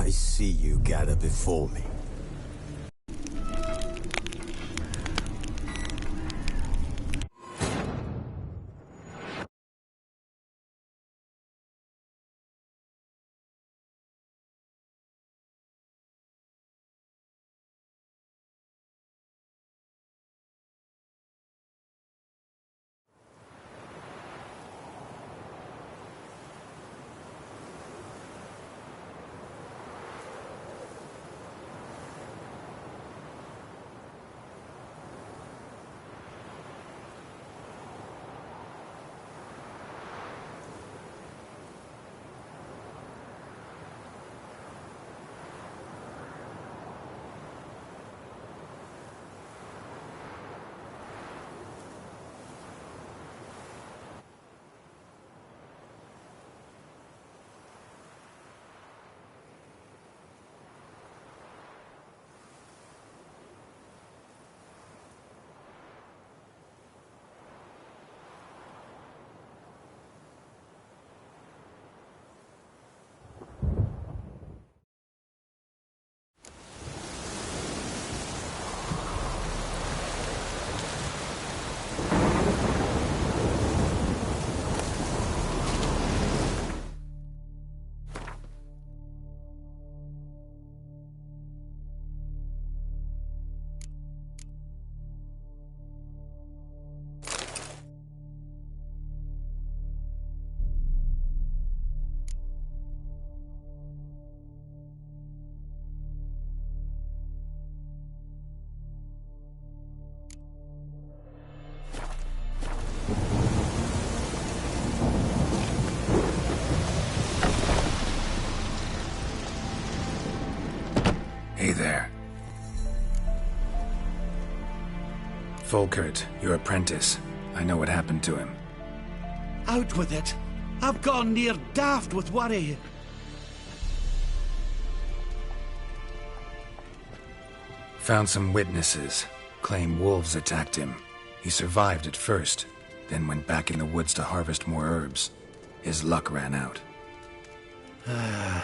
I see you gather before me. Hey there. Volkert, your apprentice. I know what happened to him. Out with it. I've gone near daft with worry. Found some witnesses. Claim wolves attacked him. He survived at first, then went back in the woods to harvest more herbs. His luck ran out. A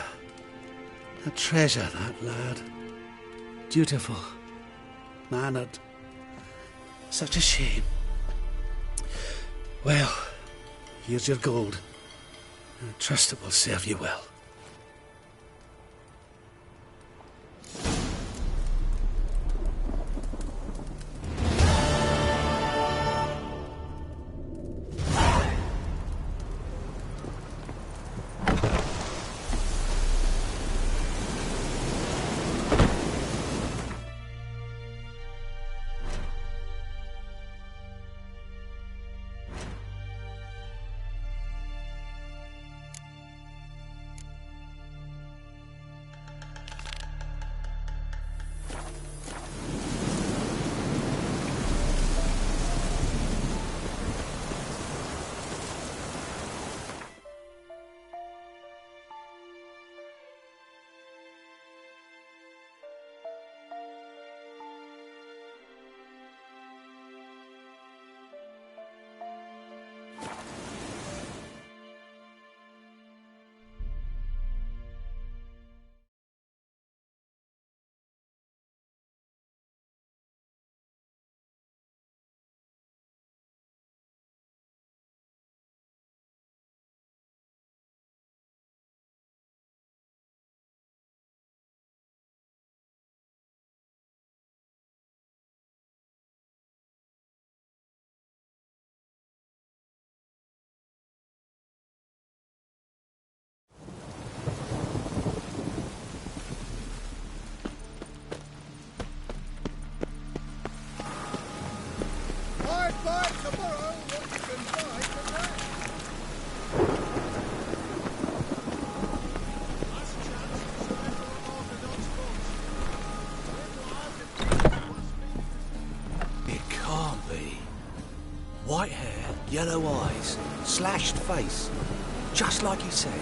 treasure, that lad. Dutiful. Mannered. Such a shame. Well, here's your gold. I trust it will serve you well. White hair, yellow eyes, slashed face. Just like he said.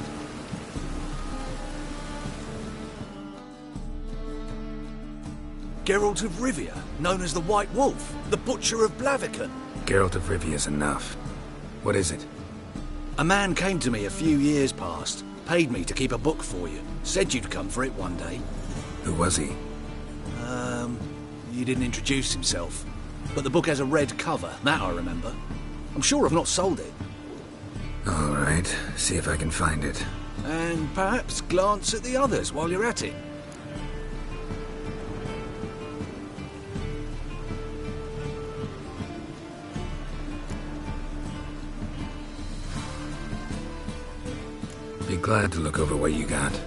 Geralt of Rivia, known as the White Wolf, the Butcher of Blaviken. Geralt of Rivia's enough. What is it? A man came to me a few years past, Paid me to keep a book for you. Said you'd come for it one day. Who was he? He didn't introduce himself. But the book has a red cover, that I remember. I'm sure I've not sold it. All right, see if I can find it. And perhaps glance at the others while you're at it. Be glad to look over what you got.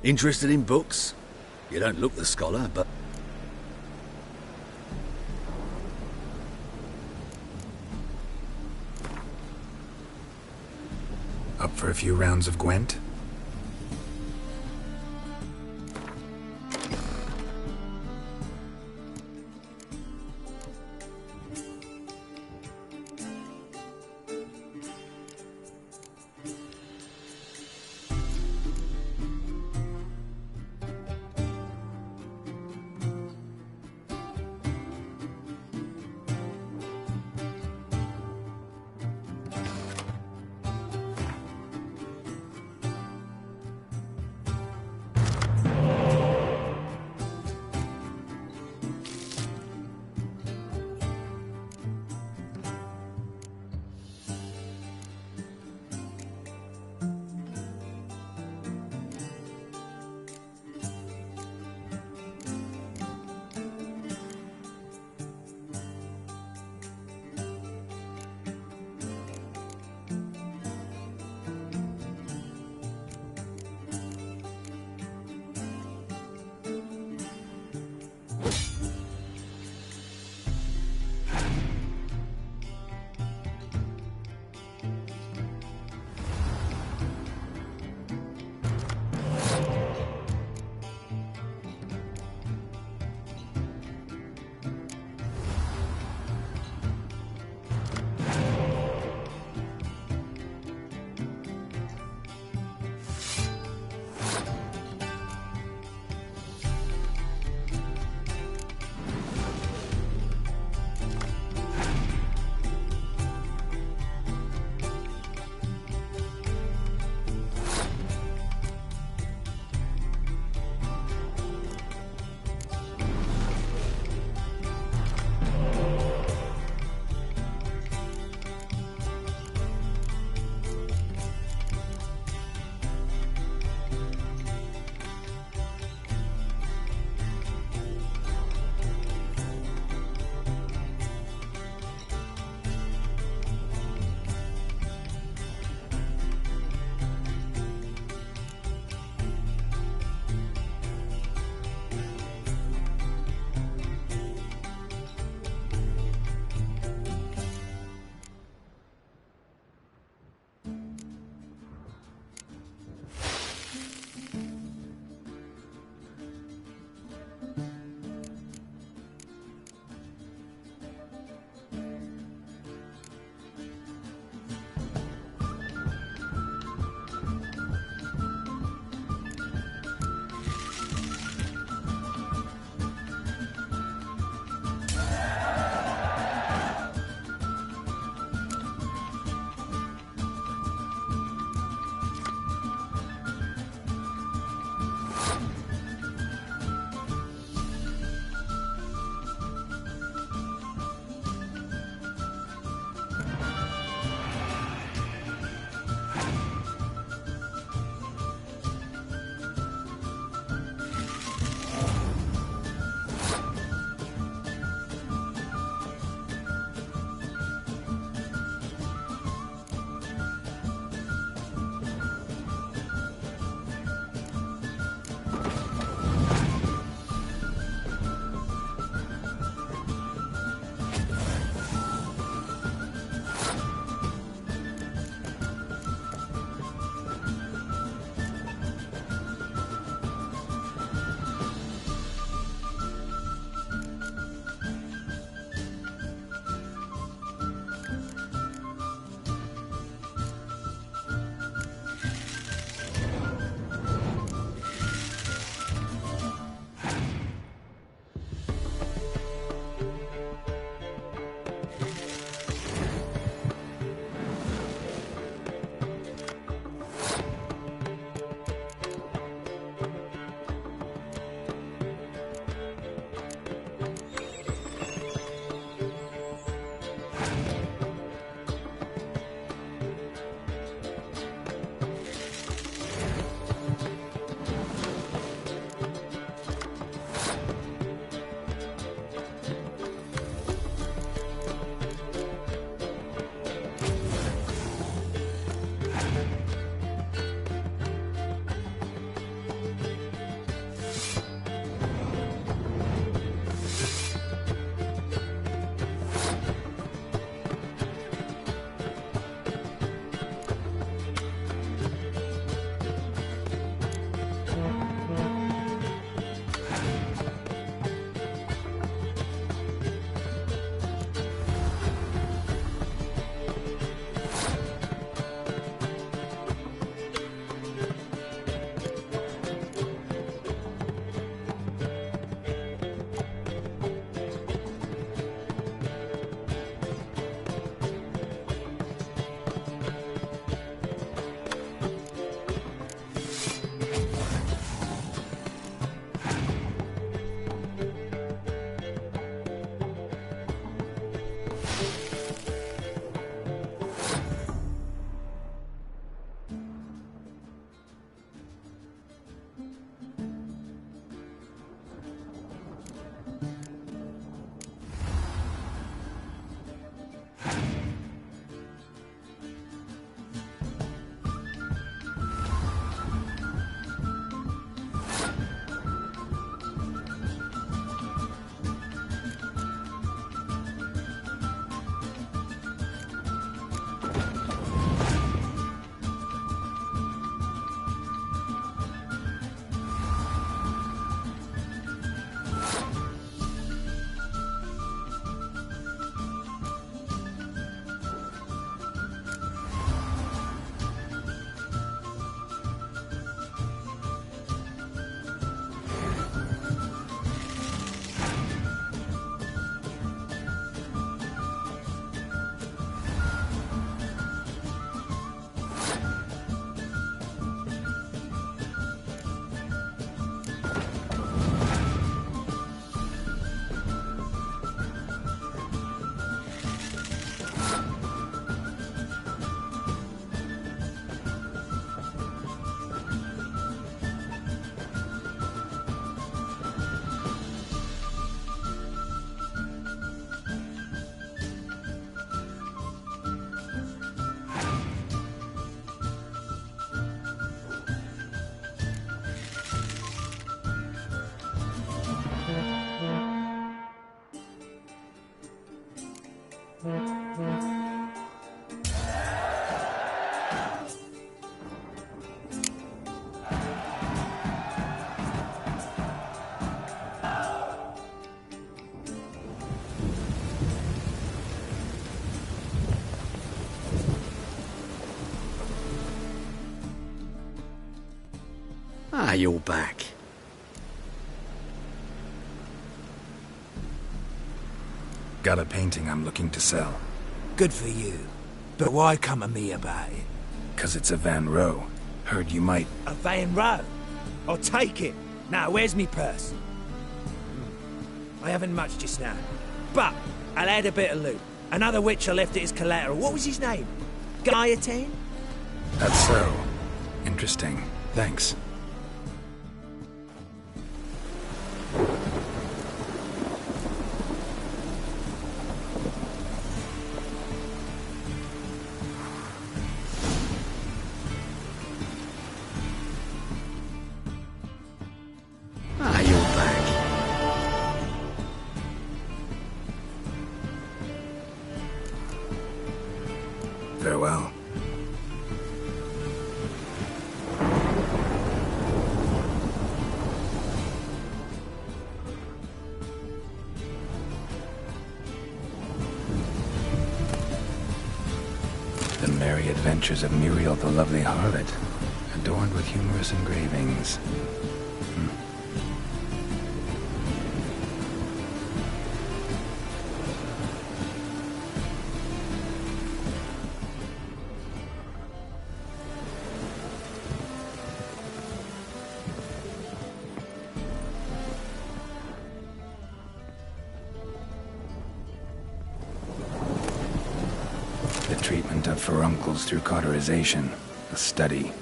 Interested in books? You don't look the scholar, but... Up for a few rounds of Gwent? Ah, you're back. Got a painting I'm looking to sell. Good for you. But why come to me about it? 'Cause it's a Van Row. Heard you might... A Van Row? I'll take it. Now, where's me purse? I haven't much just now. But I'll add a bit of loot. Another witch I left at his collateral. What was his name? Guillotine? That's so. Interesting. Thanks. Ah, you're back. Farewell. The Merry Adventures of Muriel the Lovely Harlot, adorned with humorous engravings. The treatment of furuncles through cauterization, a study.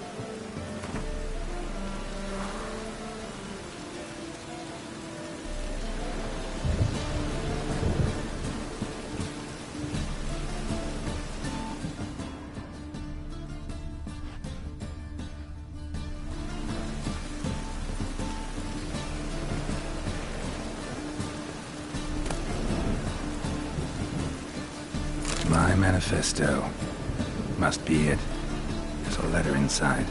My manifesto. Must be it. There's a letter inside.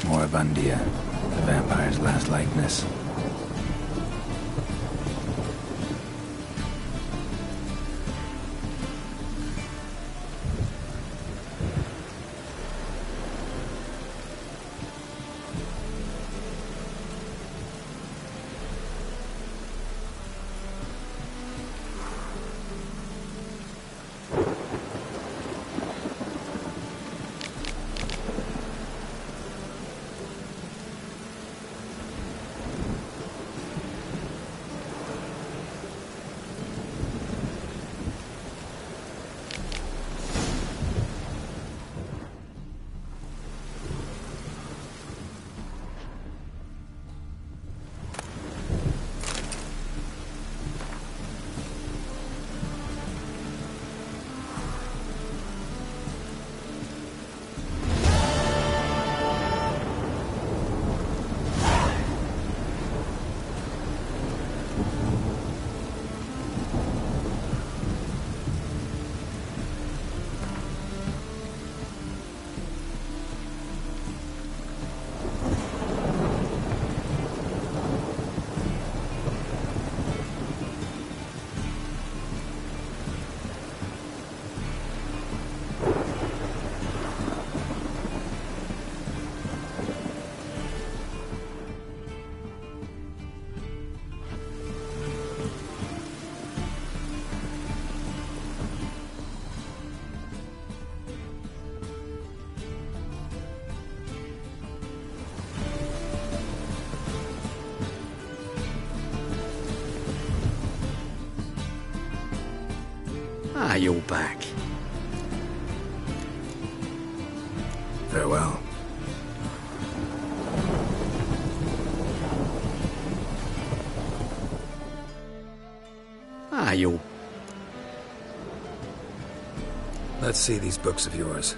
Moribundia, the vampire's last likeness. Ah, you're back. Farewell. Ah, you're... Let's see these books of yours.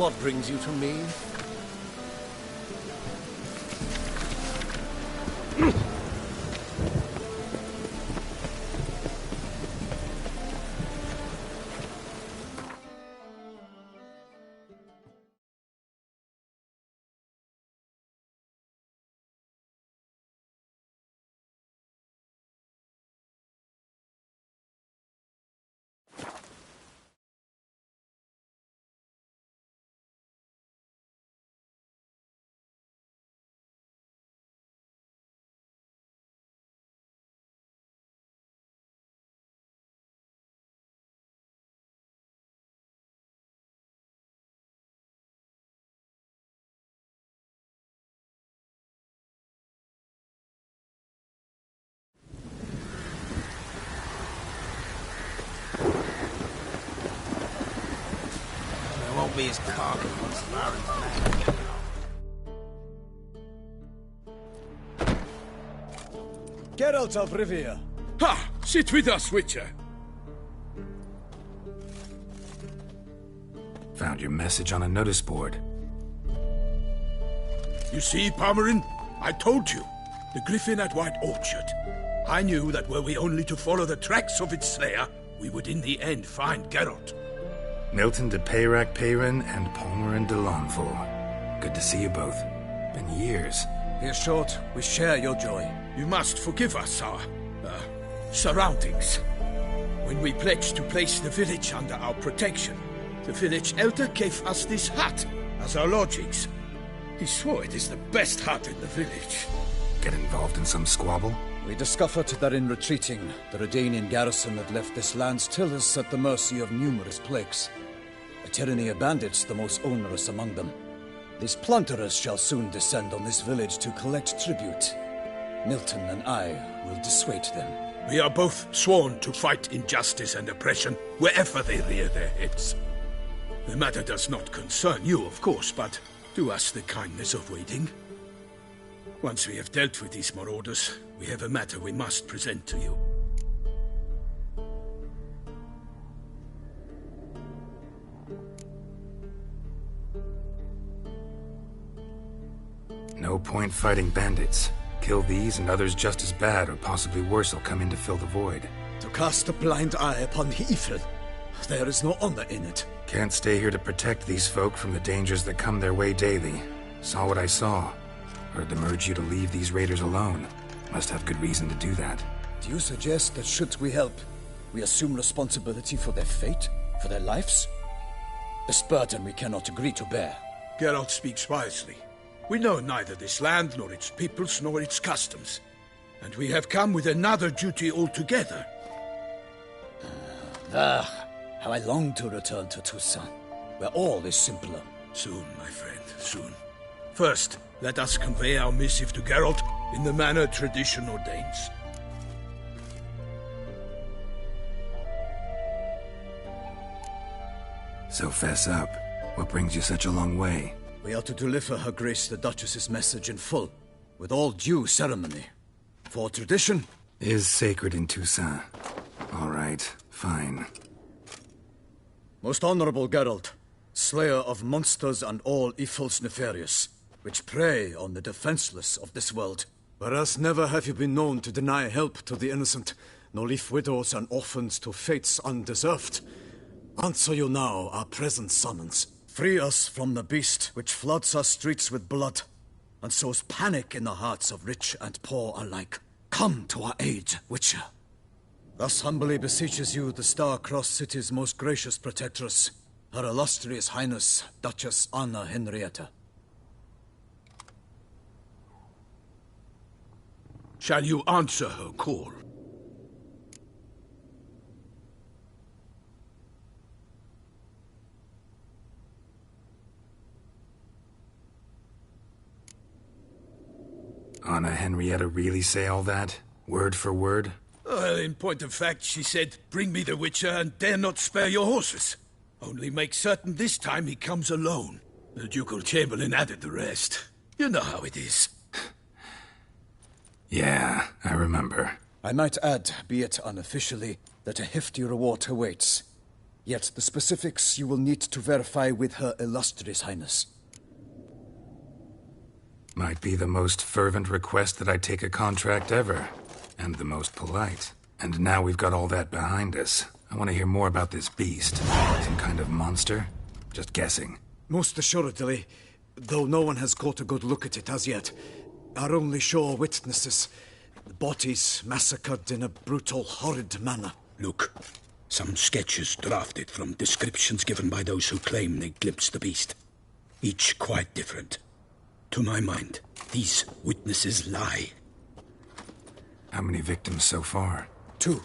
what brings you to me? Be his cargo once Geralt of Rivia. Ha! Sit with us, Witcher. Found your message on a notice board. You see, Palmerin? I told you. The griffin at White Orchard. I knew that were we only to follow the tracks of its slayer, we would in the end find Geralt. Milton de Peyrac Peyrin and Palmerin de Lawnful. Good to see you both. Been years. Here, Short, we share your joy. You must forgive us our surroundings. When we pledged to place the village under our protection, the village elder gave us this hut as our lodgings. He swore it is the best hut in the village. Get involved in some squabble? We discovered that in retreating, the Redanian garrison had left this land's tillers at the mercy of numerous plagues. A tyranny of bandits, the most onerous among them. These plunderers shall soon descend on this village to collect tribute. Milton and I will dissuade them. We are both sworn to fight injustice and oppression wherever they rear their heads. The matter does not concern you, of course, but do us the kindness of waiting. Once we have dealt with these marauders, we have a matter we must present to you. No point fighting bandits. Kill these and others just as bad or possibly worse will come in to fill the void. To cast a blind eye upon the evil. There is no honor in it. Can't stay here to protect these folk from the dangers that come their way daily. Saw what I saw. Heard them urge you to leave these raiders alone. Must have good reason to do that. Do you suggest that should we help, we assume responsibility for their fate? For their lives? This burden we cannot agree to bear. Geralt speaks wisely. We know neither this land, nor its peoples, nor its customs. And we have come with another duty altogether. How I long to return to Toussaint, where all is simpler. Soon, my friend, soon. First, let us convey our missive to Geralt in the manner tradition ordains. So fess up. What brings you such a long way? We are to deliver Her Grace the Duchess's message in full, with all due ceremony. For tradition is sacred in Toussaint. All right, fine. Most honorable Geralt, slayer of monsters and all evils nefarious, which prey on the defenseless of this world. Whereas never have you been known to deny help to the innocent, nor leave widows and orphans to fates undeserved. Answer you now our present summons. Free us from the beast which floods our streets with blood, and sows panic in the hearts of rich and poor alike. Come to our aid, Witcher. Thus humbly beseeches you the Star-Crossed City's most gracious protectress, Her Illustrious Highness, Duchess Anna Henrietta. Shall you answer her call? Anna Henrietta really say all that? Word for word? Well, in point of fact, she said, bring me the Witcher and dare not spare your horses. Only make certain this time he comes alone. The Ducal Chamberlain added the rest. You know how it is. Yeah, I remember. I might add, be it unofficially, that a hefty reward awaits. Yet the specifics you will need to verify with Her Illustrious Highness. Might be the most fervent request that I take a contract ever. And the most polite. And now we've got all that behind us. I want to hear more about this beast. Some kind of monster? Just guessing. Most assuredly, though no one has caught a good look at it as yet. Our only sure witnesses. Bodies massacred in a brutal, horrid manner. Look, some sketches drafted from descriptions given by those who claim they glimpsed the beast. Each quite different. To my mind, these witnesses lie. How many victims so far? 2.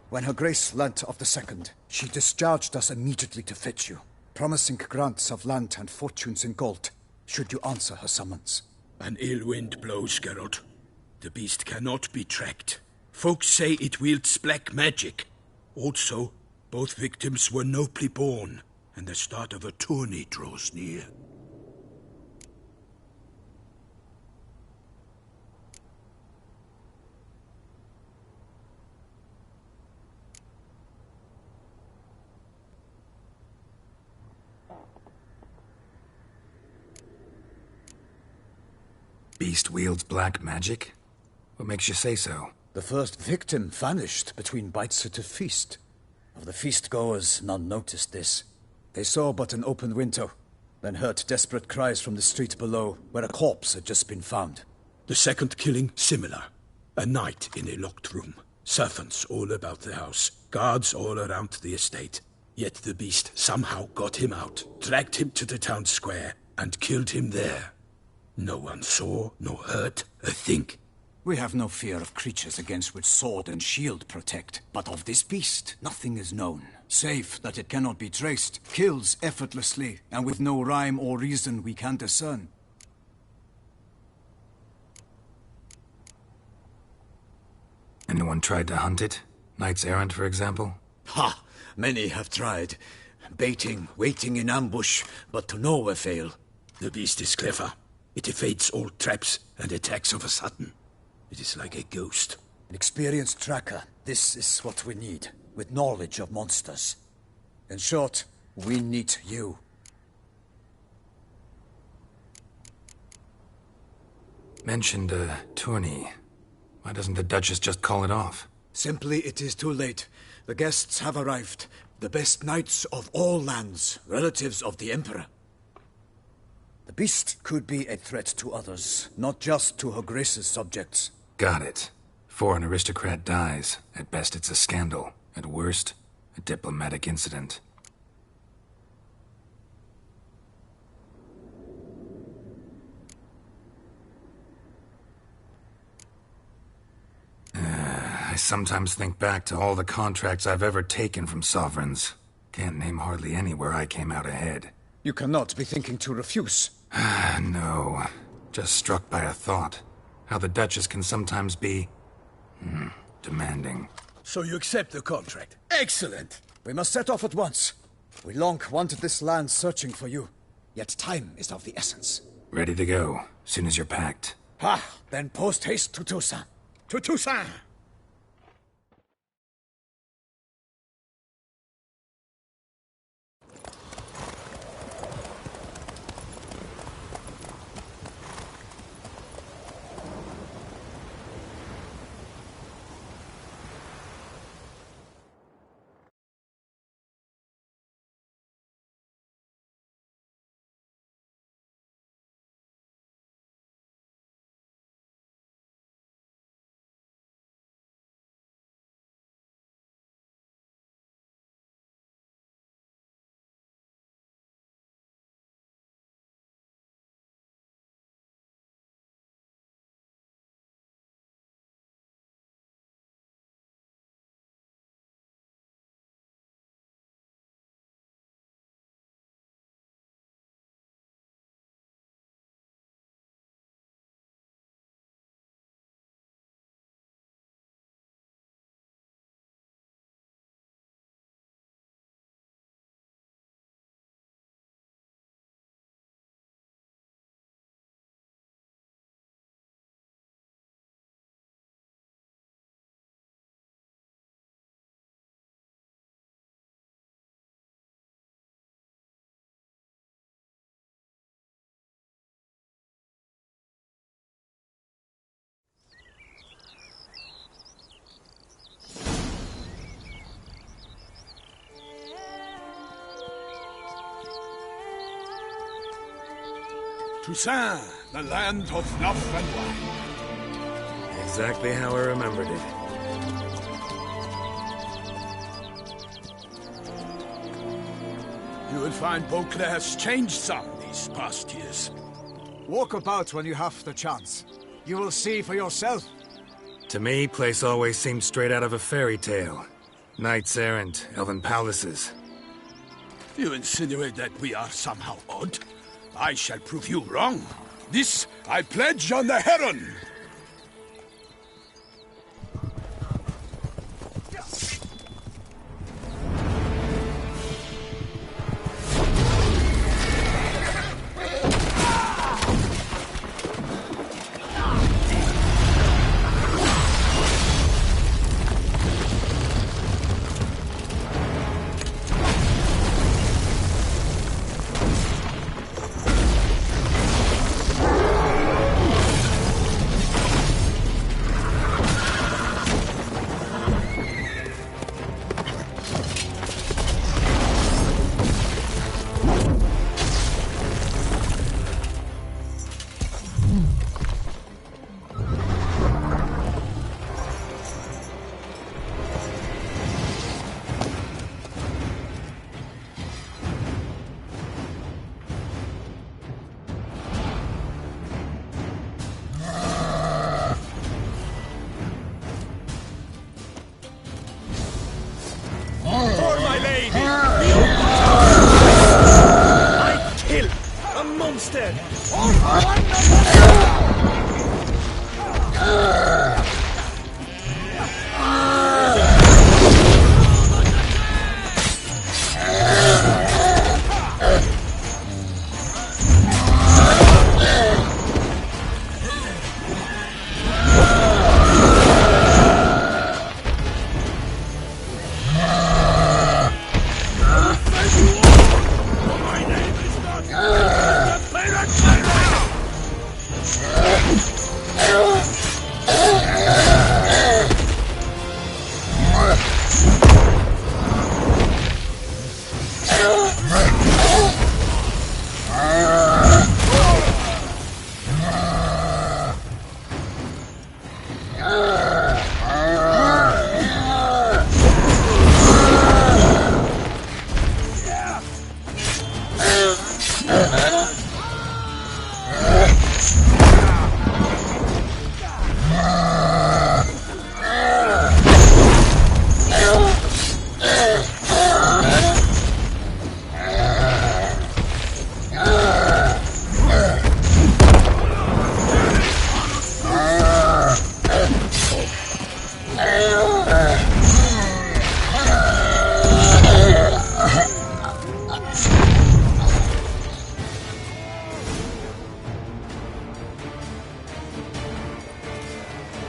When Her Grace learnt of the second, she discharged us immediately to fetch you, promising grants of land and fortunes in gold, should you answer her summons. An ill wind blows, Geralt. The beast cannot be tracked. Folks say it wields black magic. Also, both victims were nobly born, and the start of a tourney draws near. Beast wields black magic? What makes you say so? The first victim vanished between bites at a feast. Of the feast-goers, none noticed this. They saw but an open window, then heard desperate cries from the street below, where a corpse had just been found. The second killing, similar. A night in a locked room. Servants all about the house. Guards all around the estate. Yet the beast somehow got him out, dragged him to the town square, and killed him there. No one saw, nor heard a thing. We have no fear of creatures against which sword and shield protect. But of this beast, nothing is known. Save that it cannot be traced, kills effortlessly, and with no rhyme or reason we can discern. Anyone tried to hunt it? Knights errant, for example? Ha! Many have tried. Baiting, waiting in ambush, but to no avail. The beast is clever. It evades all traps and attacks of a sudden. It is like a ghost. An experienced tracker. This is what we need, with knowledge of monsters. In short, we need you. Mentioned a tourney. Why doesn't the Duchess just call it off? Simply, it is too late. The guests have arrived. The best knights of all lands, relatives of the Emperor. The beast could be a threat to others, not just to Her Grace's subjects. Got it. Before an aristocrat dies, at best it's a scandal. At worst, a diplomatic incident. I sometimes think back to all the contracts I've ever taken from sovereigns. Can't name hardly any where I came out ahead. You cannot be thinking to refuse. No. Just struck by a thought. How the Duchess can sometimes be... demanding. So you accept the contract. Excellent! We must set off at once. We long wanted this land searching for you. Yet time is of the essence. Ready to go, soon as you're packed. Ha! Then post-haste to Toussaint. To Toussaint! Toussaint, the land of love and wine. Exactly how I remembered it. You will find Beauclair has changed some these past years. Walk about when you have the chance. You will see for yourself. To me, place always seemed straight out of a fairy tale. Knights errant, elven palaces. You insinuate that we are somehow odd? I shall prove you wrong. This I pledge on the Heron!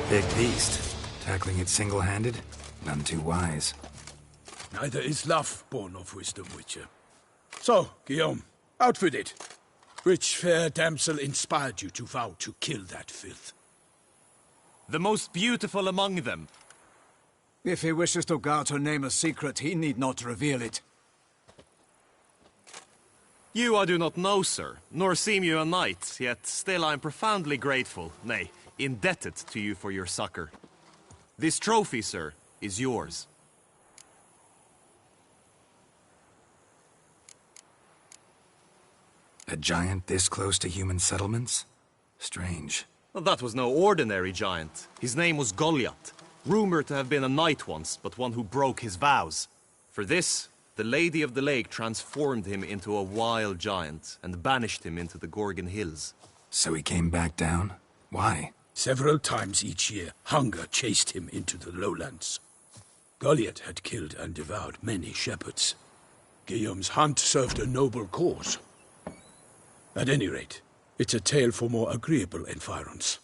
Big beast. Tackling it single-handed? None too wise. Neither is love born of wisdom, Witcher. So, Guillaume, outfit it. Which fair damsel inspired you to vow to kill that filth? The most beautiful among them. If he wishes to guard her name a secret, he need not reveal it. You I do not know, sir, nor seem you a knight, yet still I am profoundly grateful, nay, indebted to you for your succor. This trophy, sir, is yours. A giant this close to human settlements? Strange. Well, that was no ordinary giant. His name was Goliath, rumored to have been a knight once, but one who broke his vows. For this, the Lady of the Lake transformed him into a wild giant and banished him into the Gorgon Hills. So he came back down? Why? Several times each year, hunger chased him into the lowlands. Goliath had killed and devoured many shepherds. Guillaume's hunt served a noble cause. At any rate, it's a tale for more agreeable environs.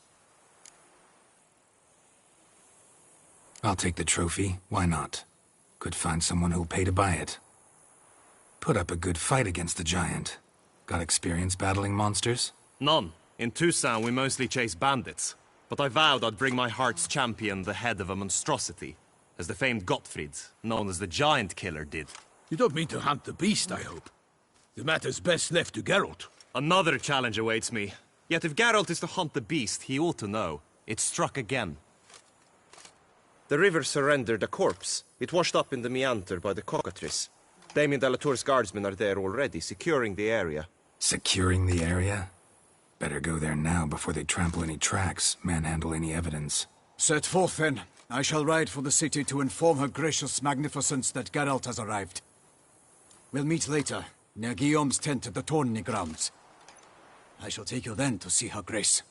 I'll take the trophy. Why not? Could find someone who'll pay to buy it. Put up a good fight against the giant. Got experience battling monsters? None. In Toussaint we mostly chase bandits. But I vowed I'd bring my heart's champion the head of a monstrosity, as the famed Gottfried, known as the Giant Killer, did. You don't mean to hunt the beast, I hope. The matter's best left to Geralt. Another challenge awaits me. Yet if Geralt is to hunt the beast, he ought to know. It struck again. The river surrendered a corpse. It washed up in the meander by the cockatrice. Damien de la Tour's guardsmen are there already, securing the area. Securing the area? Better go there now before they trample any tracks, manhandle any evidence. Set forth, then. I shall ride for the city to inform her gracious magnificence that Geralt has arrived. We'll meet later, near Guillaume's tent at the Tourney grounds. I shall take you then to see her grace.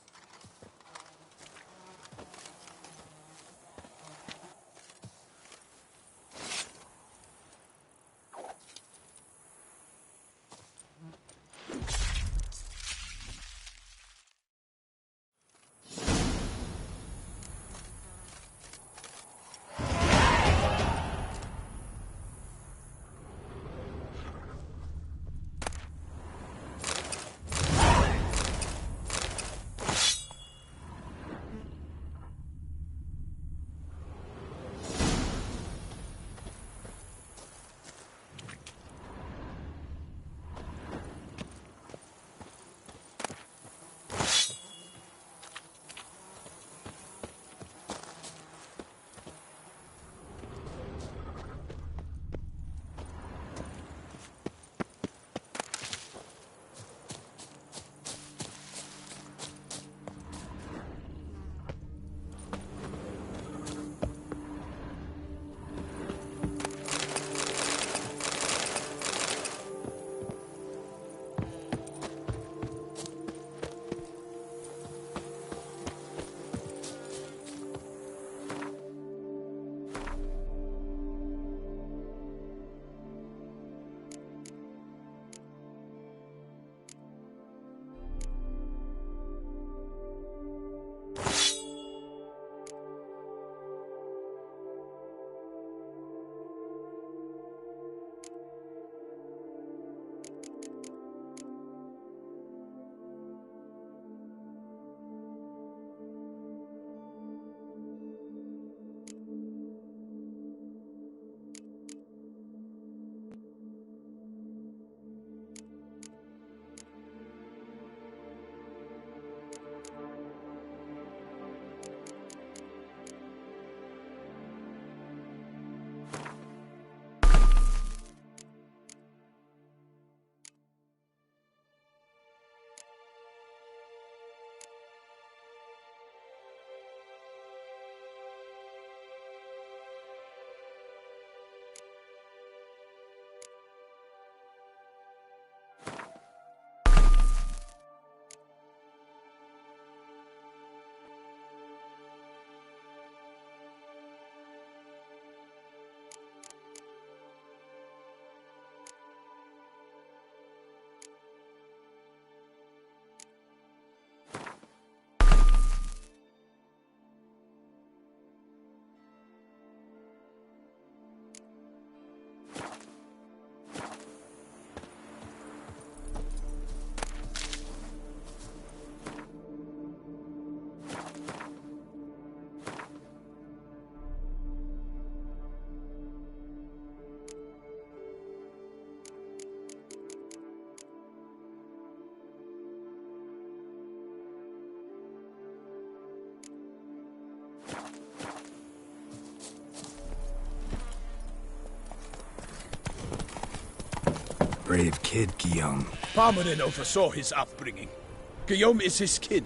Brave kid, Guillaume. Parmanin oversaw his upbringing. Guillaume is his kin.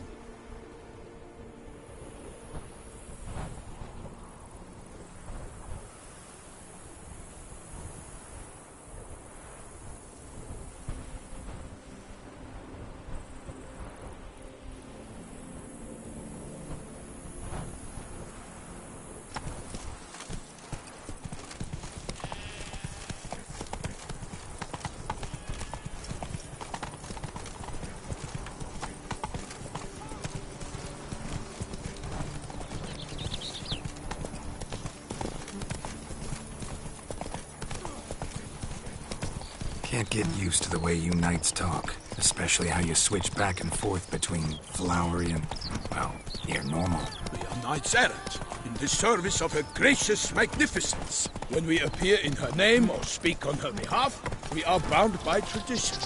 Can't get used to the way you knights talk, especially how you switch back and forth between flowery and, well, near normal. We are knights errant, in the service of her gracious magnificence. When we appear in her name or speak on her behalf, we are bound by tradition.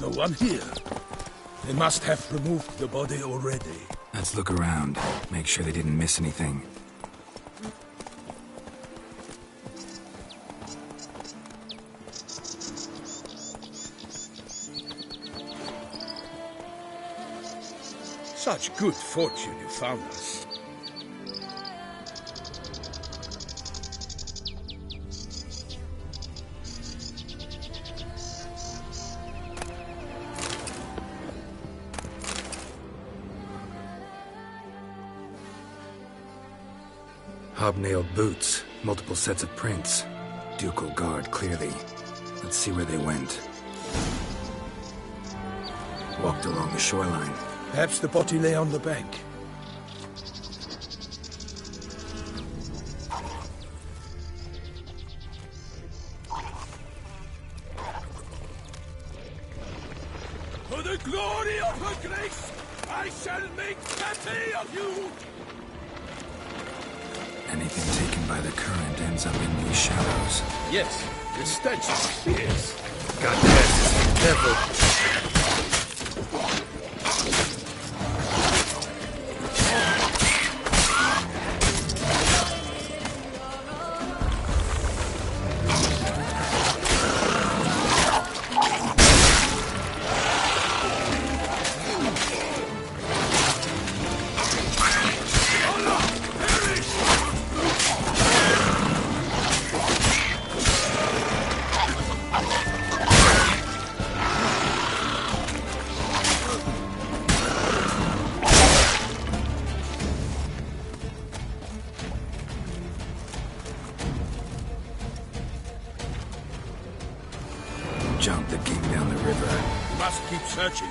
No one here. They must have removed the body already. Let's look around. Make sure they didn't miss anything. Such good fortune you found us. Hobnailed boots, multiple sets of prints. Ducal guard, clearly. Let's see where they went. Walked along the shoreline. Perhaps the body lay on the bank. For the glory of her grace, I shall make petty of you! Anything taken by the current ends up in these shallows. Yes, the stench is fierce. Got that. Careful. Junk that came down the river. Must keep searching.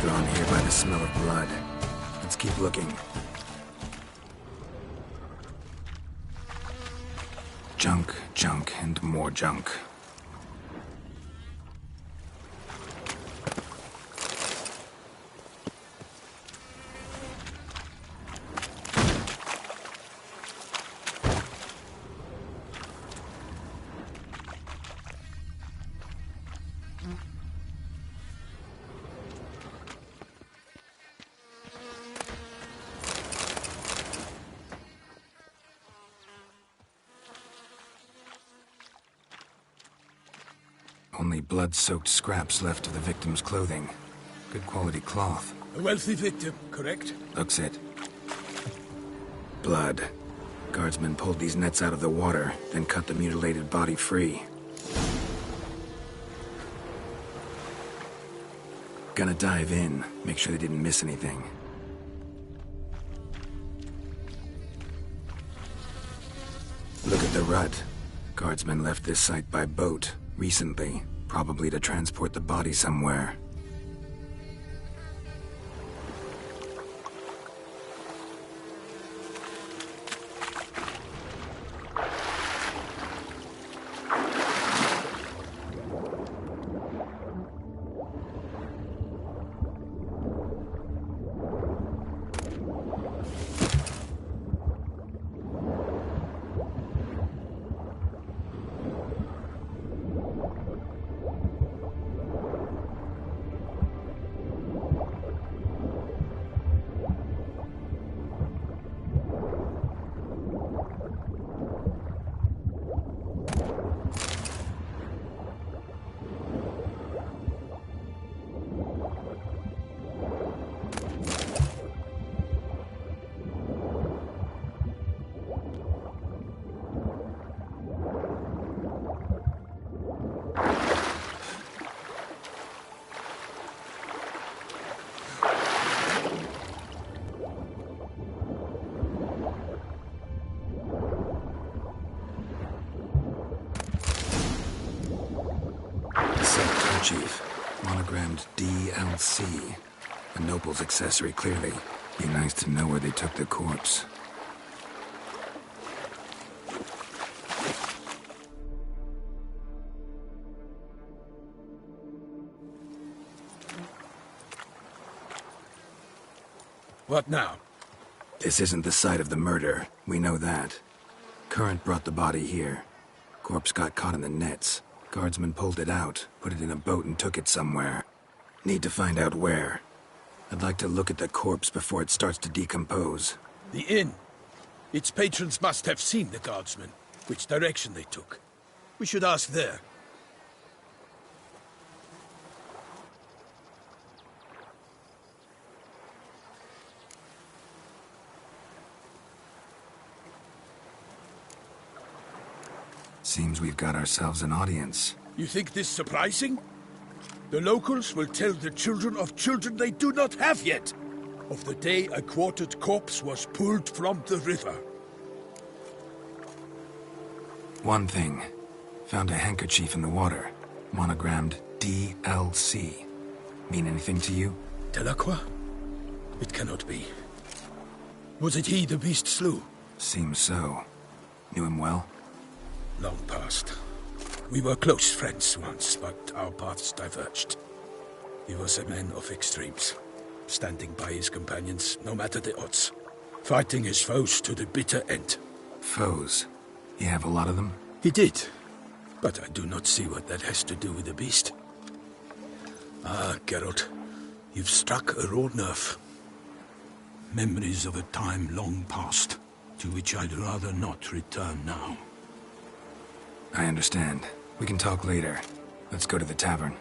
Drawn here by the smell of blood. Let's keep looking. Junk, junk, and more junk. Only blood-soaked scraps left of the victim's clothing. Good quality cloth. A wealthy victim, correct? Looks it. Blood. Guardsmen pulled these nets out of the water, then cut the mutilated body free. Gonna dive in, make sure they didn't miss anything. Look at the rut. Guardsmen left this site by boat, recently, probably to transport the body somewhere. Monogrammed DLC. A noble's accessory, clearly. Be nice to know where they took the corpse. What now? This isn't the site of the murder. We know that. Current brought the body here. Corpse got caught in the nets. Guardsmen pulled it out, put it in a boat and took it somewhere. Need to find out where. I'd like to look at the corpse before it starts to decompose. The inn. Its patrons must have seen the guardsmen, which direction they took. We should ask there. Seems we've got ourselves an audience. You think this surprising? The locals will tell the children of children they do not have yet, of the day a quartered corpse was pulled from the river. One thing. Found a handkerchief in the water. Monogrammed DLC. Mean anything to you? Delacroix? It cannot be. Was it he the beast slew? Seems so. Knew him well? Long past. We were close friends once, but our paths diverged. He was a man of extremes, standing by his companions no matter the odds, fighting his foes to the bitter end. Foes? You have a lot of them? He did, but I do not see what that has to do with the beast. Ah, Geralt, you've struck a raw nerve. Memories of a time long past, to which I'd rather not return now. I understand. We can talk later. Let's go to the tavern.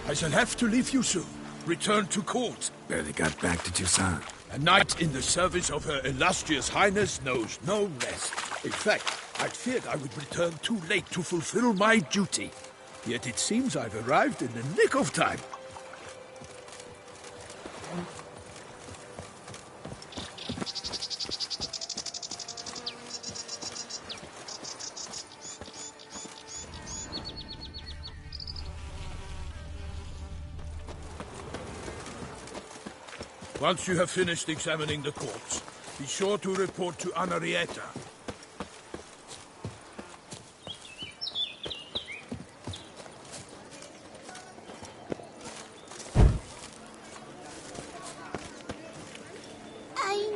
I shall have to leave you soon. Return to court. Barely got back to Toussaint. A knight in the service of Her Illustrious Highness knows no rest. In fact, I'd feared I would return too late to fulfill my duty. Yet it seems I've arrived in the nick of time. Once you have finished examining the corpse, be sure to report to Henrietta.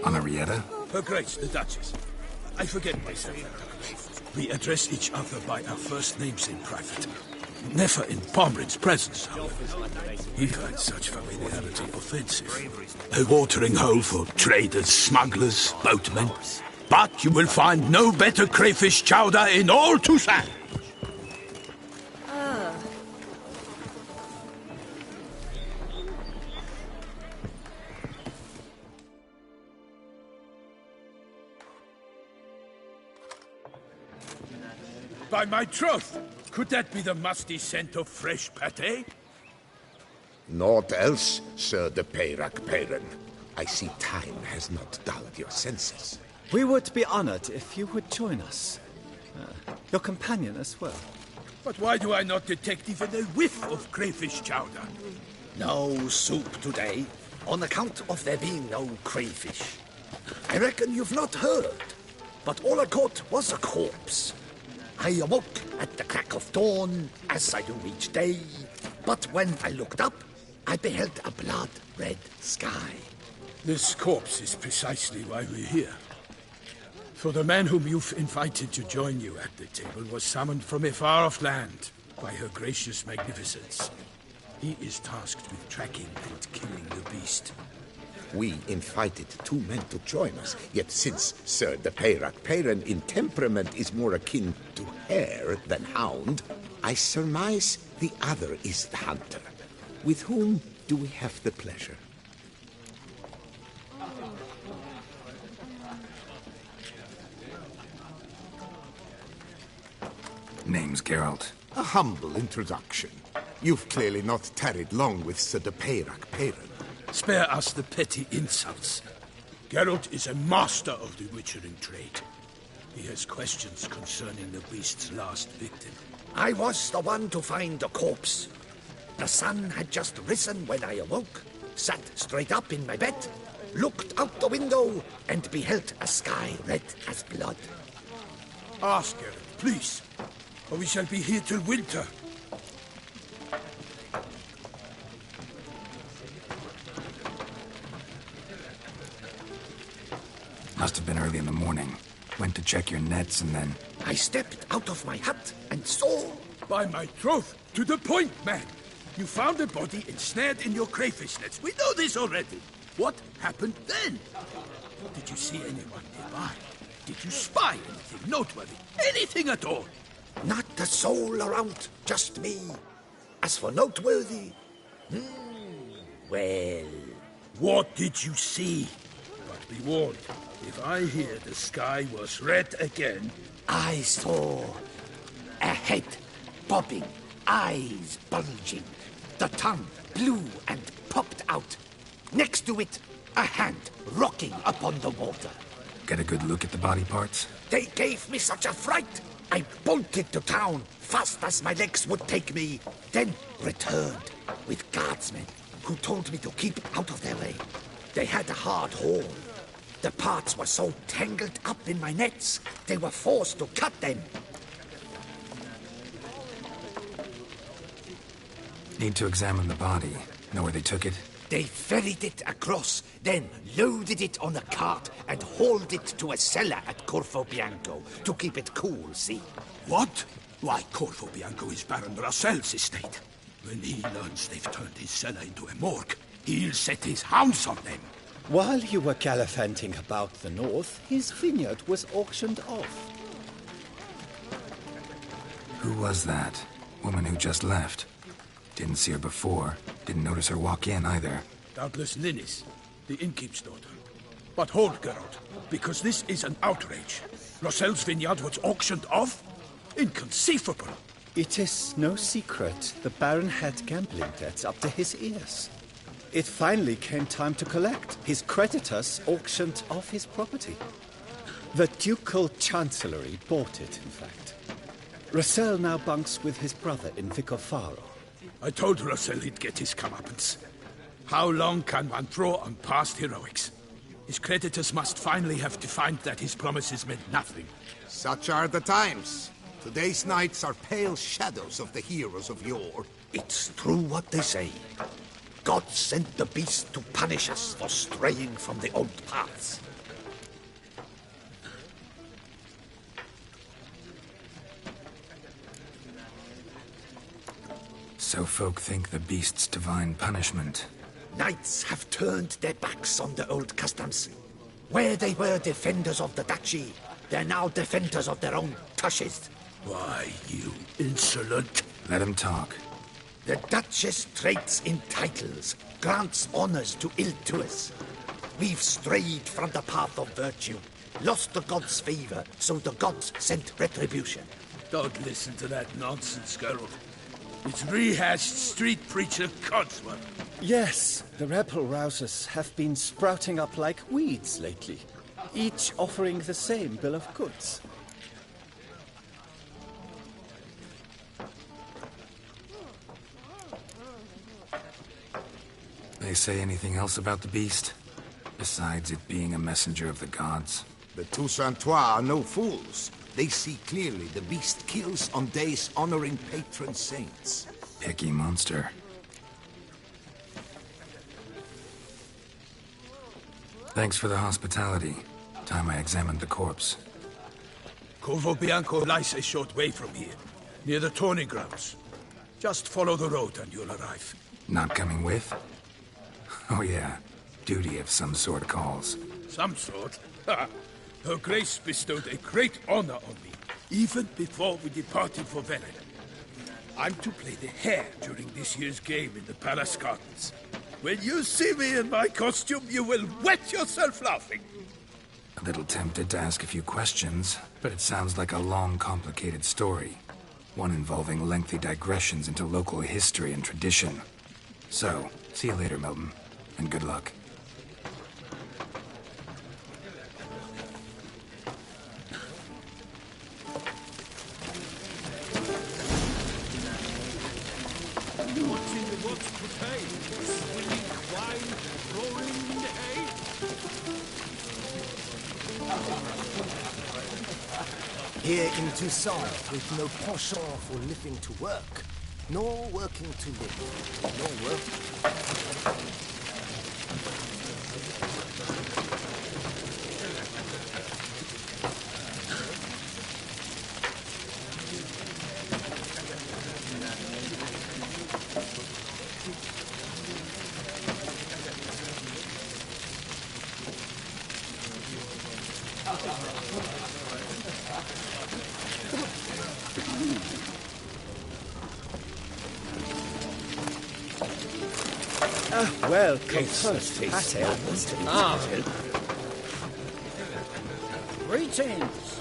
Henrietta? Her Grace, the Duchess. I forget myself. We address each other by our first names in private. Never in Pomrin's presence, however. He finds such familiarity offensive. A watering hole for traders, smugglers, boatmen. But you will find no better crayfish chowder in all Toussaint. By my troth! Could that be the musty scent of fresh pâté? Naught else, Sir de Peyrac-Peyran. I see time has not dulled your senses. We would be honored if you would join us. Your companion as well. But why do I not detect even a whiff of crayfish chowder? No soup today, on account of there being no crayfish. I reckon you've not heard, but all I caught was a corpse. I awoke at the crack of dawn, as I do each day, but when I looked up, I beheld a blood-red sky. This corpse is precisely why we're here. For the man whom you've invited to join you at the table was summoned from a far-off land by her gracious magnificence. He is tasked with tracking and killing the beast. We invited two men to join us, yet since Sir de Peyrac-Peyran in temperament is more akin to hare than hound, I surmise the other is the hunter. With whom do we have the pleasure? Name's Geralt. A humble introduction. You've clearly not tarried long with Sir de Peyrac-Peyran. Spare us the petty insults. Geralt is a master of the witchering trade. He has questions concerning the beast's last victim. I was the one to find the corpse. The sun had just risen when I awoke, sat straight up in my bed, looked out the window, and beheld a sky red as blood. Ask her, please, or we shall be here till winter. Must have been early in the morning. Went to check your nets and then... I stepped out of my hut and saw... By my troth, to the point, man. You found a body ensnared in your crayfish nets. We know this already. What happened then? Did you see anyone nearby? Did you spy anything noteworthy? Anything at all? Not a soul around, just me. As for noteworthy... well... What did you see? But be warned, if I hear the sky was red again... I saw a head bobbing, eyes bulging, the tongue blue and popped out. Next to it, a hand rocking upon the water. Get a good look at the body parts? They gave me such a fright. I bolted to town fast as my legs would take me, then returned with guardsmen who told me to keep out of their way. They had a hard haul. The parts were so tangled up in my nets, they were forced to cut them. Need to examine the body. Know where they took it? They ferried it across, then loaded it on a cart and hauled it to a cellar at Corvo Bianco to keep it cool, see? What? Why, Corvo Bianco is Baron Russell's estate. When he learns they've turned his cellar into a morgue, he'll set his hounds on them. While you were gallivanting about the north, his vineyard was auctioned off. Who was that? Woman who just left. Didn't see her before. Didn't notice her walk in either. Doubtless Ninnis, the innkeep's daughter. But hold, Geralt, because this is an outrage. Russell's vineyard was auctioned off? Inconceivable. It is no secret the Baron had gambling debts up to his ears. It finally came time to collect. His creditors auctioned off his property. The ducal chancellery bought it, in fact. Russell now bunks with his brother in Vicofaro. I told Russell he'd get his comeuppance. How long can one draw on past heroics? His creditors must finally have defined that his promises meant nothing. Such are the times. Today's knights are pale shadows of the heroes of yore. It's true what they say. God sent the beast to punish us for straying from the old paths. So folk think the beast's divine punishment. Knights have turned their backs on the old customs. Where they were defenders of the duchy, they're now defenders of their own tushes. Why, you insolent... Let him talk. The Duchess trades in titles, grants honors to ill-doers. We've strayed from the path of virtue, lost the gods' favor, so the gods sent retribution. Don't listen to that nonsense, Geralt. It's rehashed street preacher Codsworth. Yes, the rebel-rousers have been sprouting up like weeds lately, each offering the same bill of goods. They say anything else about the beast? Besides it being a messenger of the gods? The Toussaintois are no fools. They see clearly the beast kills on days honoring patron saints. Picky monster. Thanks for the hospitality. Time I examined the corpse. Corvo Bianco lies a short way from here, near the tourney grounds. Just follow the road and you'll arrive. Not coming with? Oh yeah, duty of some sort calls. Some sort? Ha! Her Grace bestowed a great honor on me, even before we departed for Velen. I'm to play the hare during this year's game in the palace gardens. When you see me in my costume, you will wet yourself laughing. A little tempted to ask a few questions, but it sounds like a long, complicated story. One involving lengthy digressions into local history and tradition. So, see you later, Milton, and good luck. works today? Swilling wine, rolling in the hay? Here in Toussaint, with no penchant for living to work, nor working to live, nor work. Well, First taste. Greetings!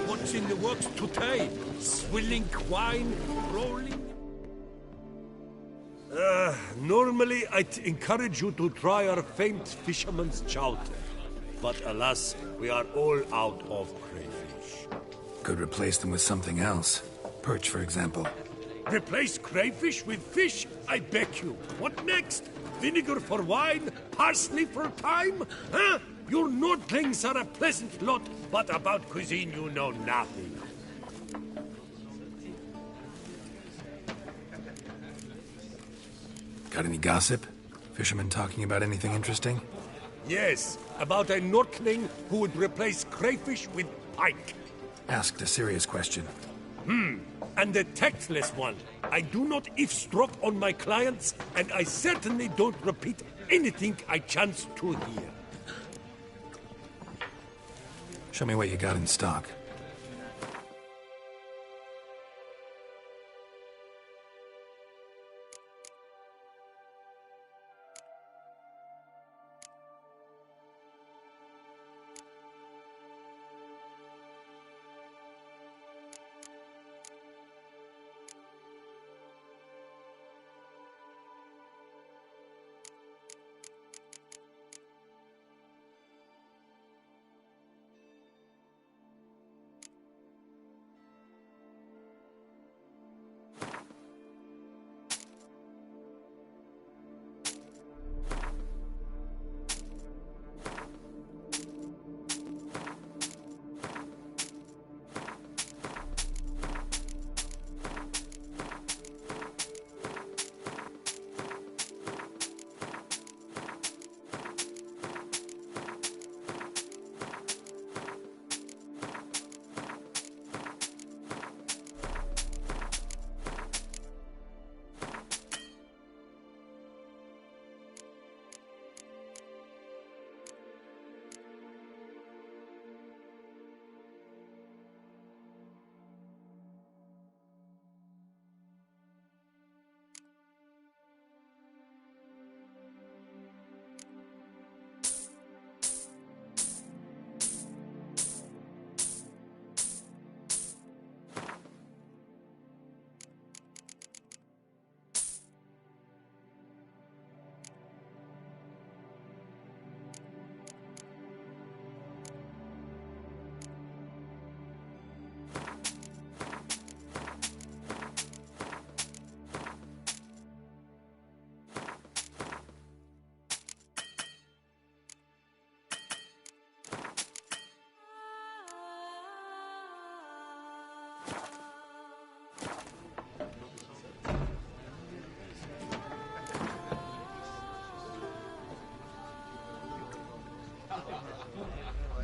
What's in the works today? Swilling wine, rolling... Normally I'd encourage you to try our famed fisherman's chowder. But alas, we are all out of crayfish. Could replace them with something else. Perch, for example. Replace crayfish with fish? I beg you. What next? Vinegar for wine? Parsley for thyme? Huh? Your Nordlings are a pleasant lot, but about cuisine you know nothing. Got any gossip? Fishermen talking about anything interesting? Yes, about a Nordling who would replace crayfish with pike. Asked a serious question. And a tactless one. I do not eavesdrop on my clients, and I certainly don't repeat anything I chance to hear. Show me what you got in stock.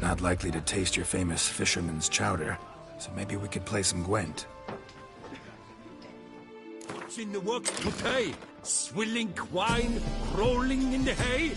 Not likely to taste your famous fisherman's chowder, so maybe we could play some Gwent. What's in the works today? Swilling wine, rolling in the hay?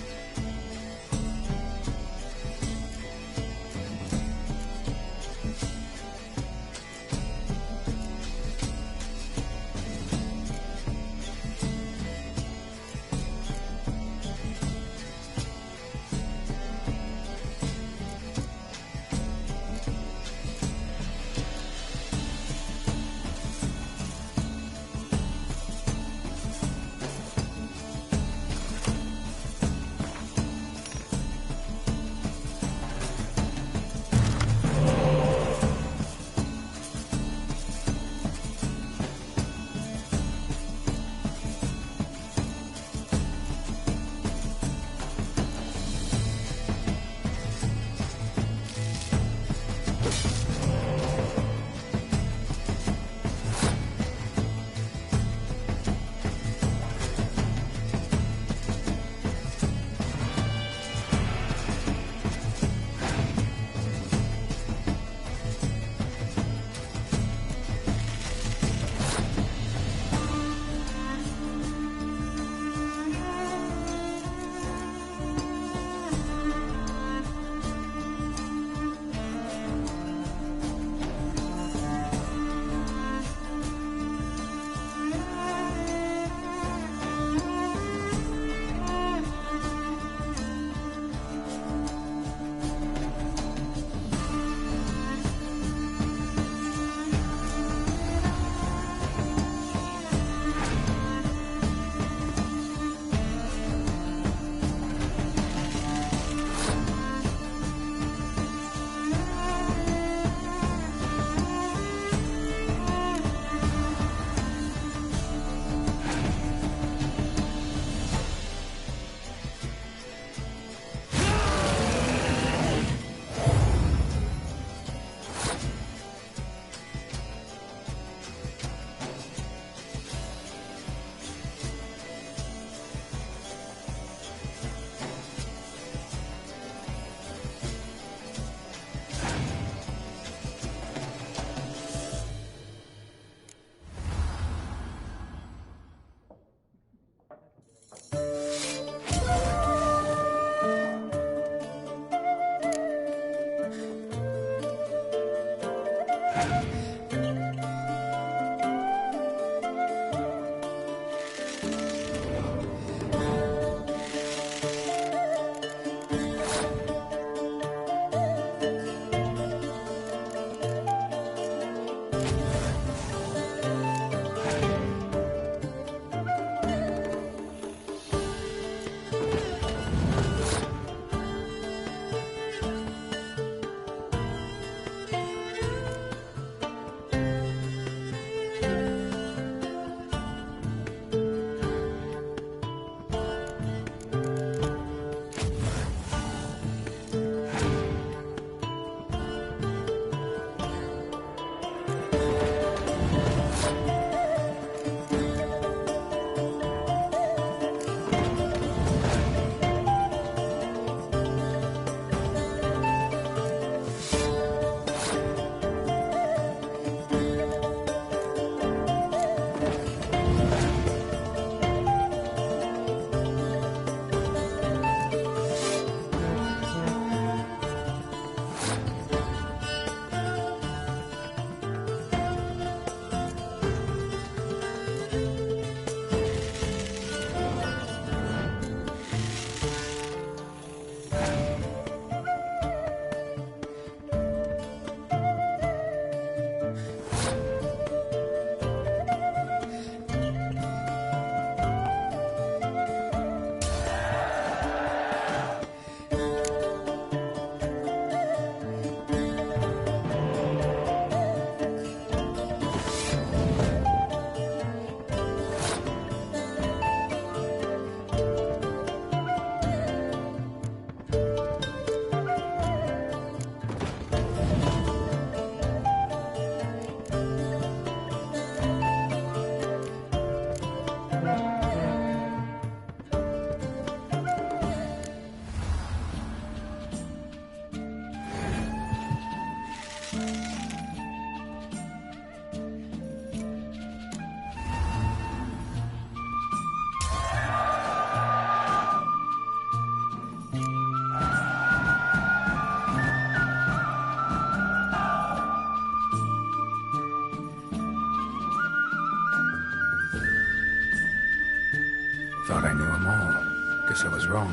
thought I knew them all. Guess I was wrong.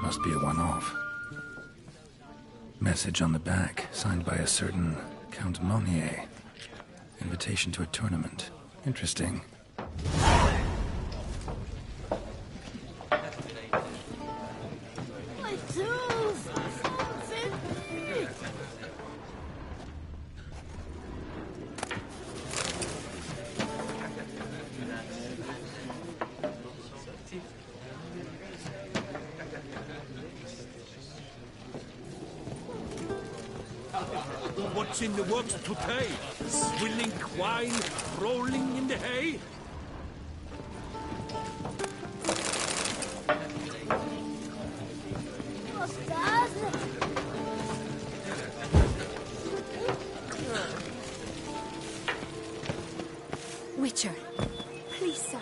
Must be a one-off. Message on the back, signed by a certain Count Monnier. Invitation to a tournament. Interesting. What's in the works today? Swilling wine, rolling in the hay? Witcher, please, sir.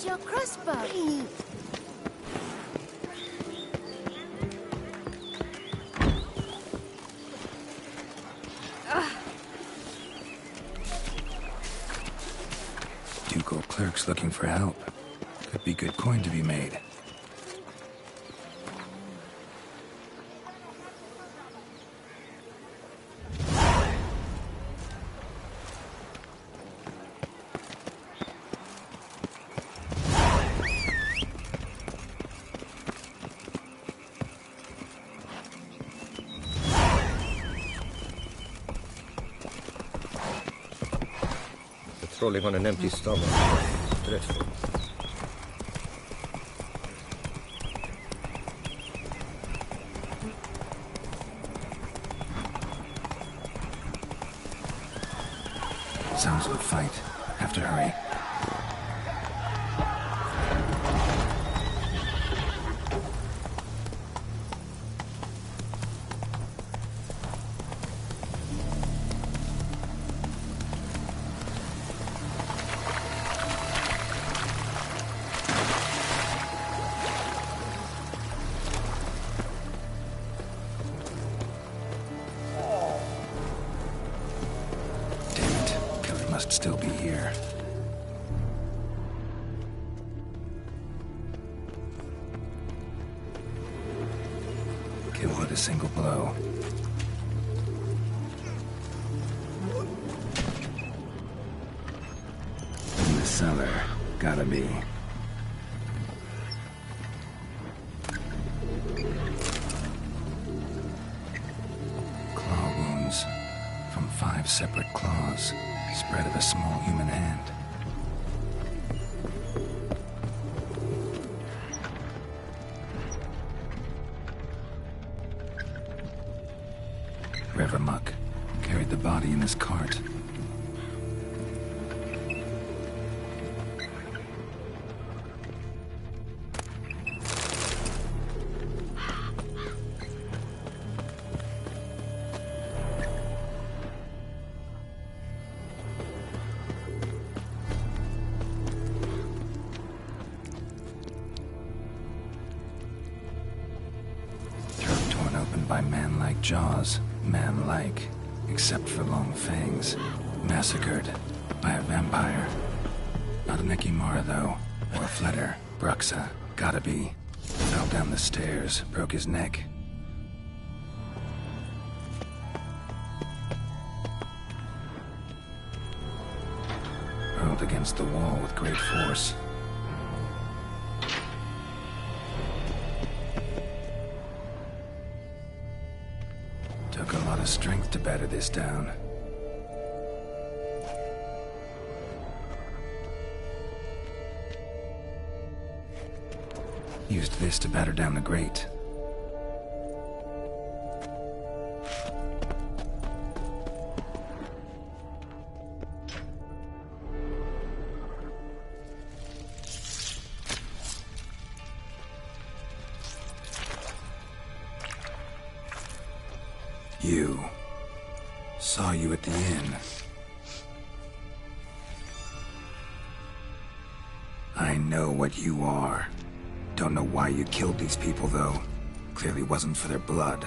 Your crossbow. Ducal clerks looking for help. Could be good coin to be made. Patrolling on an empty stomach. Dreadful. Sounds of a fight. Have to hurry. Still be here. Kill with a single blow. In the cellar. Gotta be. Claw wounds from 5 separate claws. Spread of a small human hand. river muck. Carried the body in his cart. By man-like jaws, man-like, except for long fangs. Massacred by a vampire. Not an Ekimara, though, or a Fletter. Bruxa, gotta be. Fell down the stairs, broke his neck. Hurled against the wall with great force. Took a lot of strength to batter this down. Used this to batter down the grate. You. Saw you at the inn. I know what you are. Don't know why you killed these people, though. Clearly wasn't for their blood.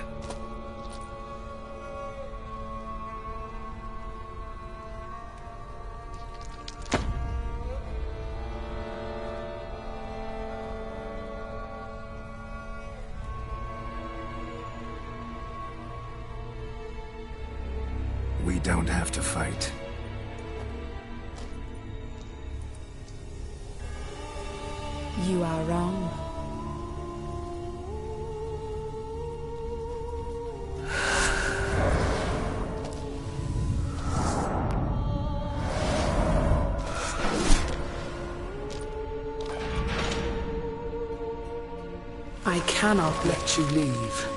We don't have to fight. You are wrong. I cannot let you leave.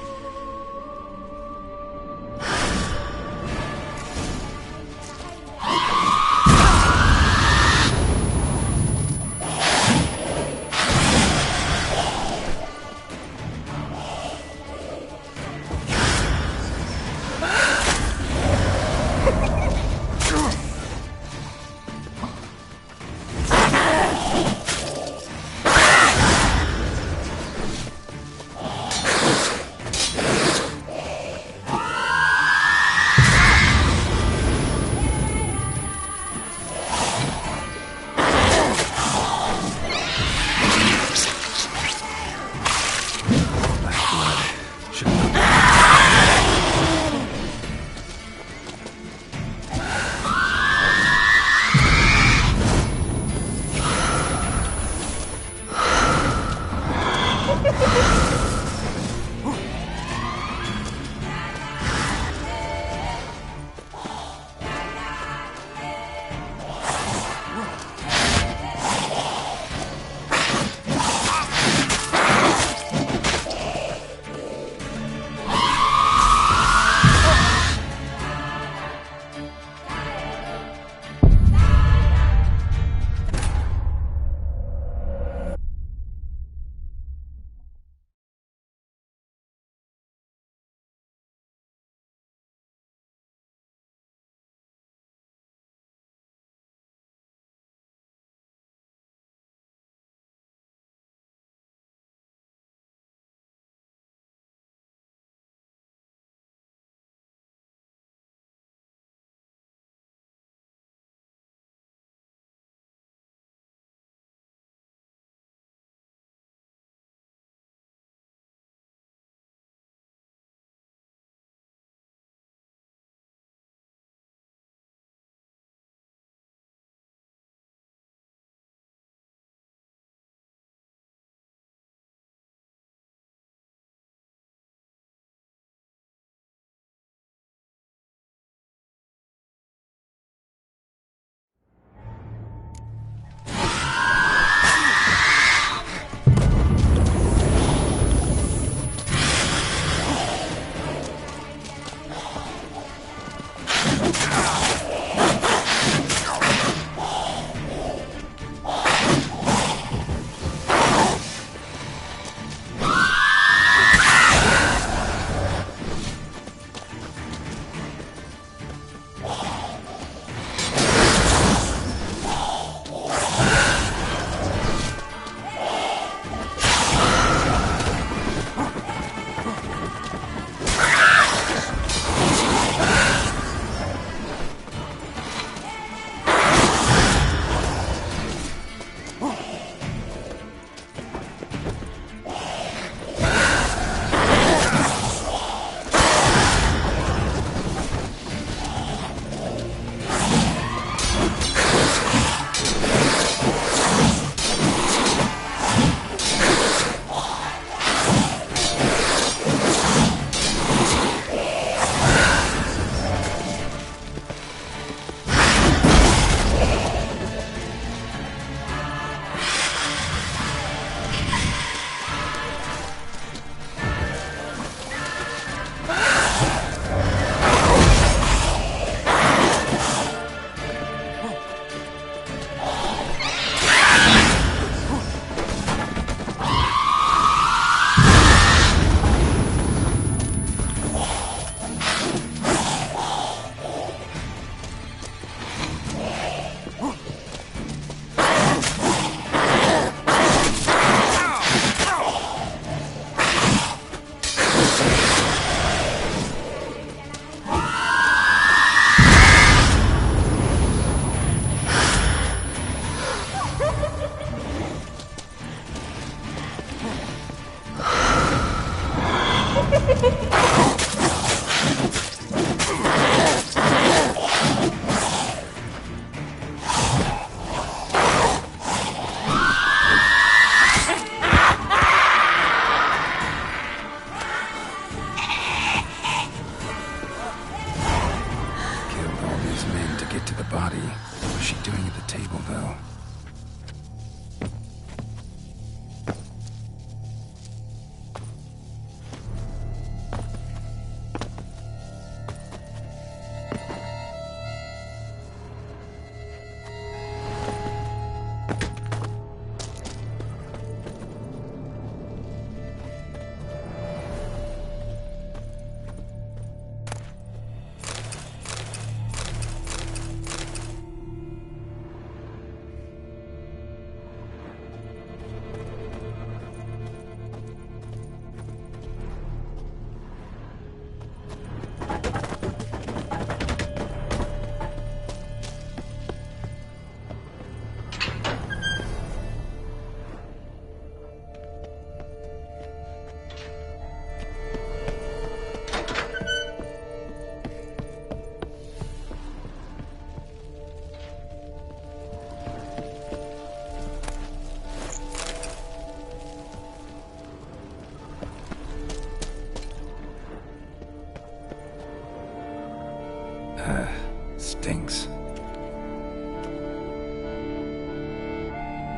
Stinks.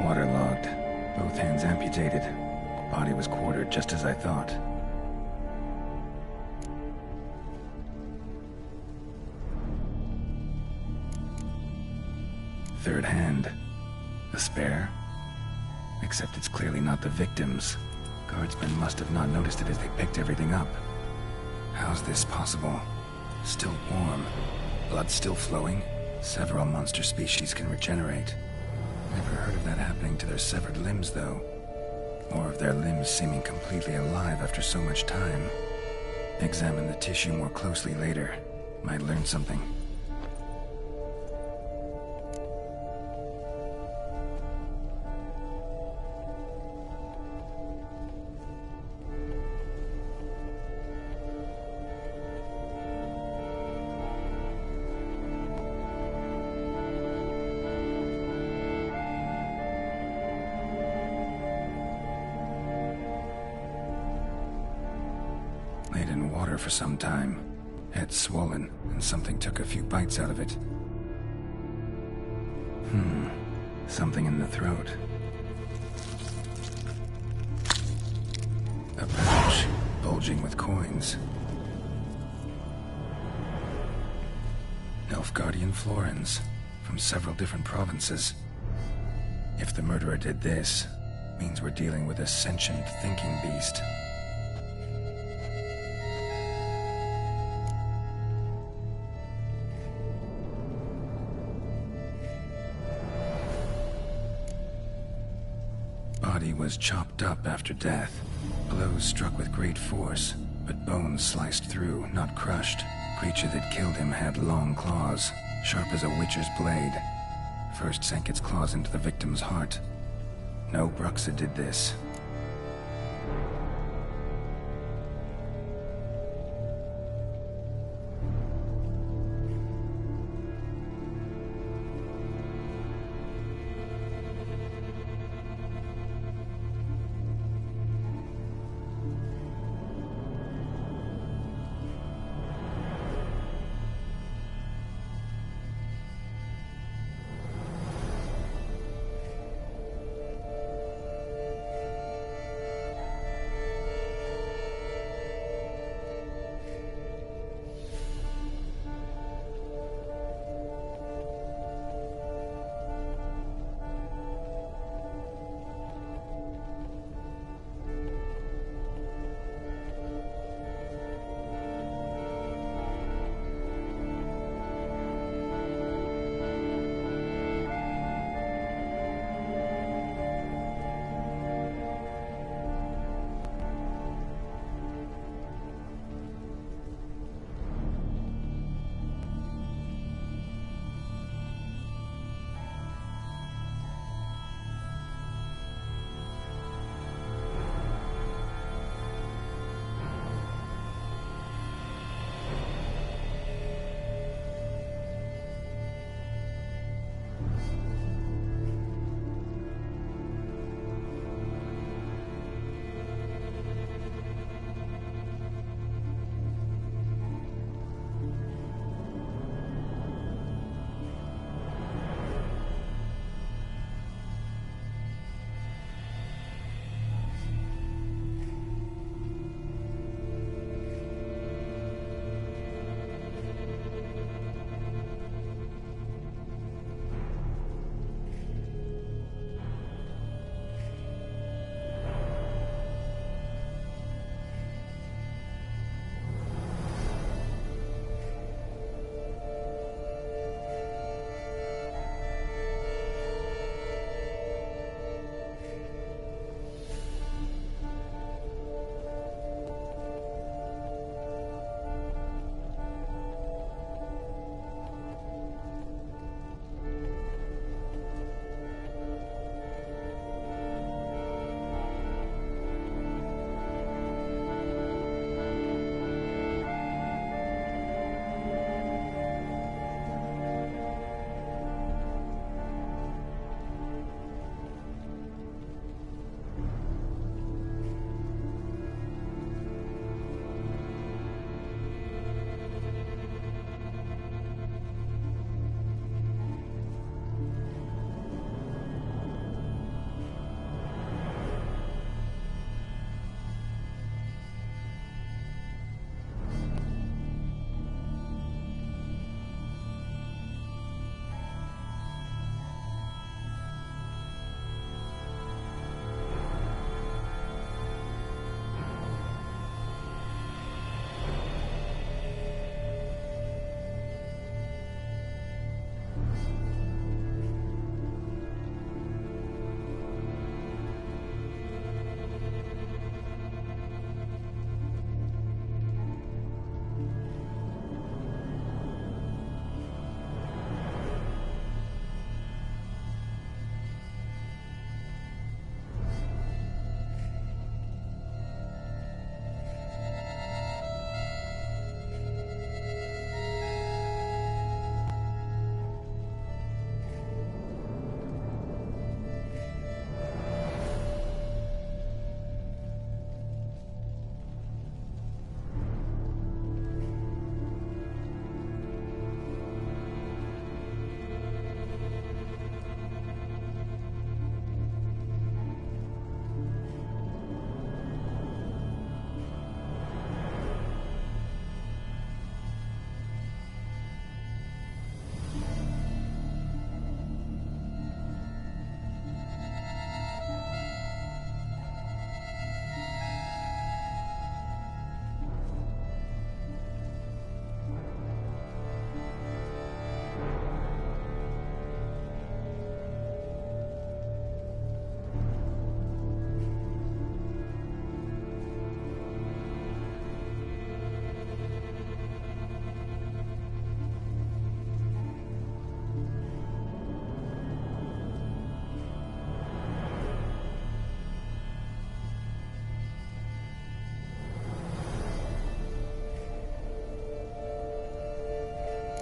Waterlogged. Both hands amputated. Body was quartered just as I thought. Third hand. A spare? Except it's clearly not the victim's. Guardsmen must have not noticed it as they picked everything up. How's this possible? Still warm. Blood still flowing? Several monster species can regenerate. Never heard of that happening to their severed limbs, though. Or of their limbs seeming completely alive after so much time. Examine the tissue more closely later. Might learn something. Laid in water for some time. Head swollen, and something took a few bites out of it. Something in the throat. A pouch, bulging with coins. Nilfgaardian florins, from several different provinces. If the murderer did this, means we're dealing with a sentient thinking beast. Body was chopped up after death. Blows struck with great force, but bones sliced through, not crushed. Creature that killed him had long claws, sharp as a witcher's blade. First sank its claws into the victim's heart. No Bruxa did this.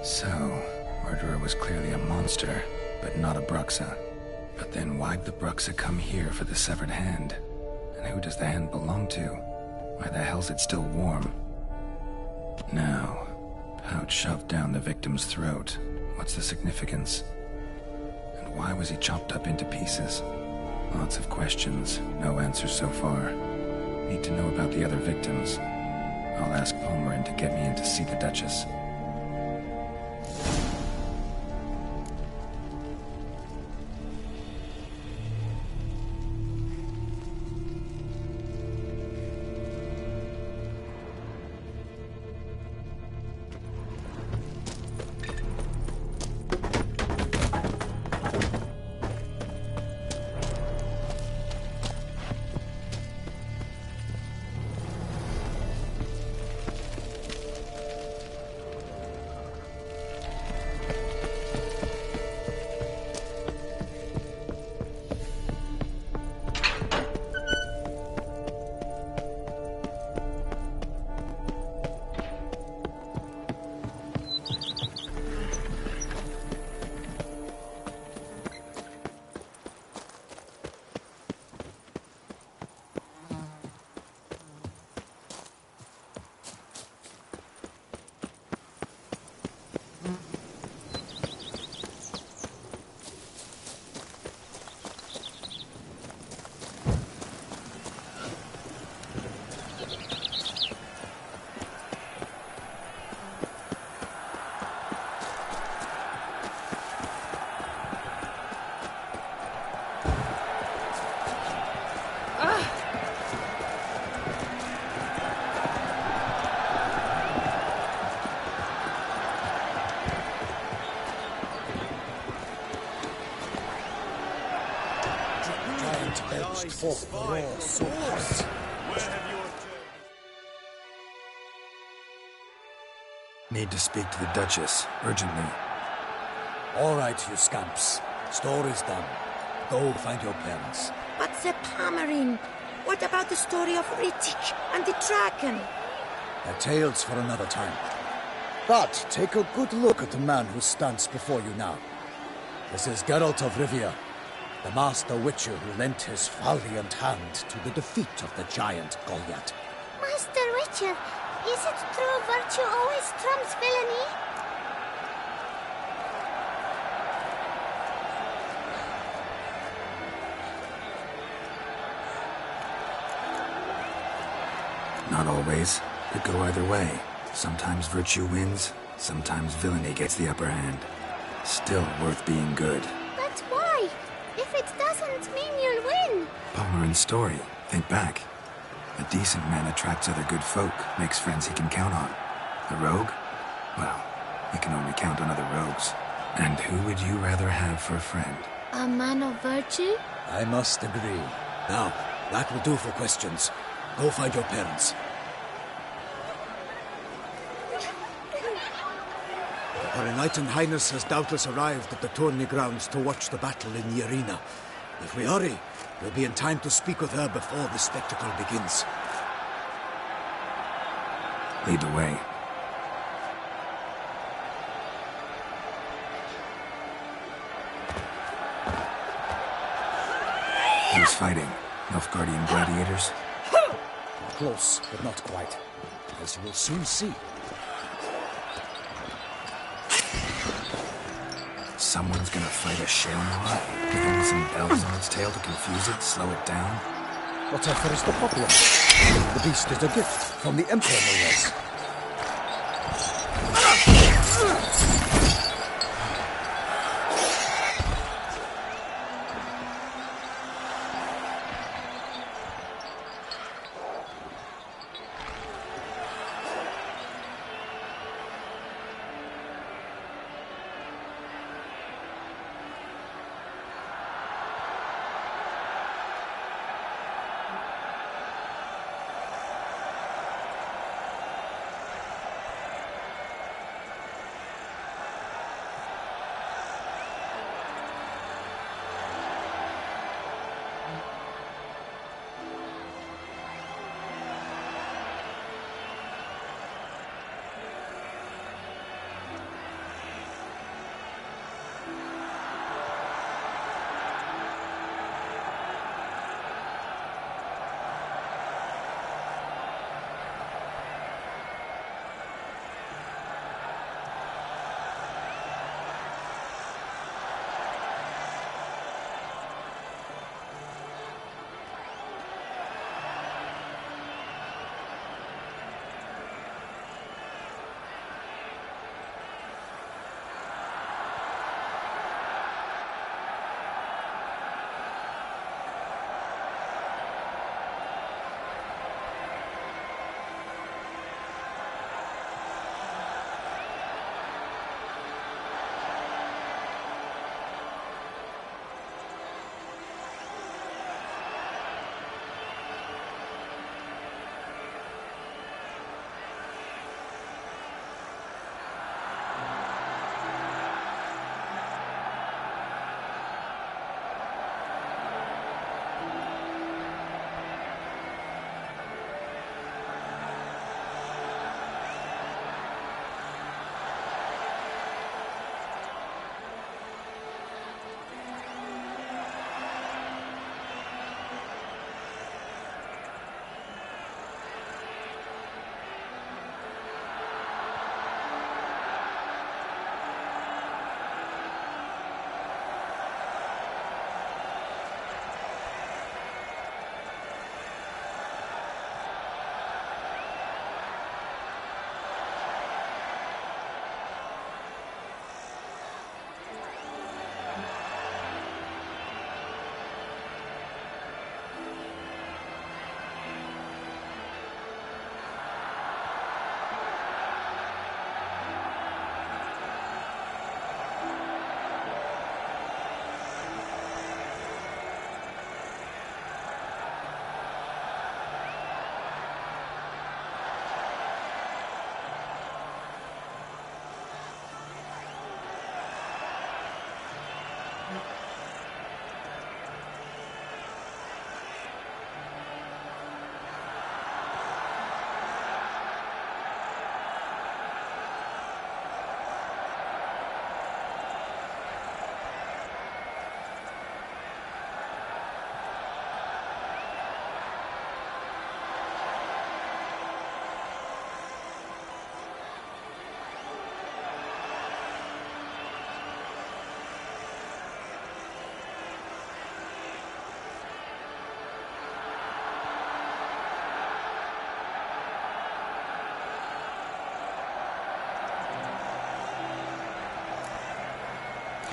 So, murderer was clearly a monster, but not a Bruxa. But then why'd the Bruxa come here for the severed hand? And who does the hand belong to? Why the hell's it still warm? Now, pouch shoved down the victim's throat. What's the significance? And why was he chopped up into pieces? Lots of questions, no answers so far. Need to know about the other victims. I'll ask Palmerin to get me in to see the Duchess. Need to speak to the Duchess, urgently. All right, you scamps. Story's done. Go find your parents. But the Palmerin, what about the story of Rittik and the dragon? They're tales for another time. But take a good look at the man who stands before you now. This is Geralt of Rivia, the master witcher who lent his valiant hand to the defeat of the giant Goliath. Master Witcher, is it true virtue always trumps villainy? Not always. Could go either way. Sometimes virtue wins, sometimes villainy gets the upper hand. Still worth being good. But why? If it doesn't mean you'll win. Palmerin's story. Think back. A decent man attracts other good folk, makes friends he can count on. A rogue? Well, he can only count on other rogues. And who would you rather have for a friend? A man of virtue? I must agree. Now, that will do for questions. Go find your parents. Her Enlightened Highness has doubtless arrived at the tourney grounds to watch the battle in the arena. If we hurry, we'll be in time to speak with her before the spectacle begins. Lead the way. Who's fighting? Nilfgaardian gladiators? Close, but not quite. As you will soon see. Someone's gonna fight a Shailmar? With only some bells on its tail to confuse it, slow it down? Whatever is the problem? The beast is a gift from the Emperor, no less.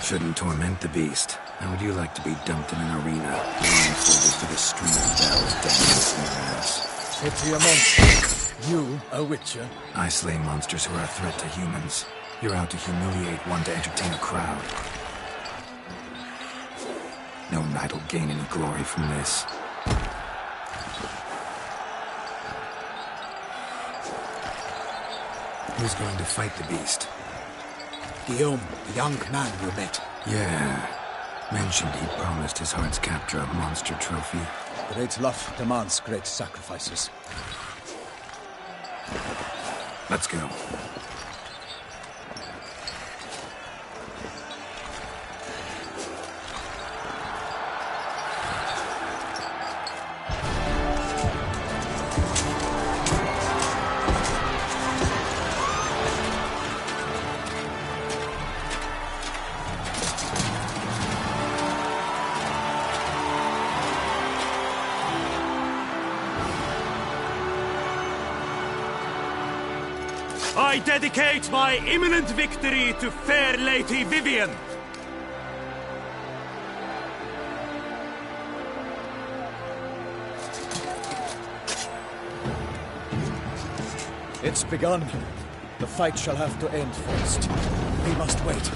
Shouldn't torment the beast. How would you like to be dumped in an arena, blindfolded with a string of bells dangling from your ass? Pity a monster. You, a witcher? I slay monsters who are a threat to humans. You're out to humiliate one to entertain a crowd. No knight will gain any glory from this. Who's going to fight the beast? Guillaume, the young man you met. Yeah. Mentioned he promised his heart's capture a monster trophy. Great love demands great sacrifices. Let's go. I dedicate my imminent victory to fair Lady Vivian. It's begun. The fight shall have to end first. We must wait.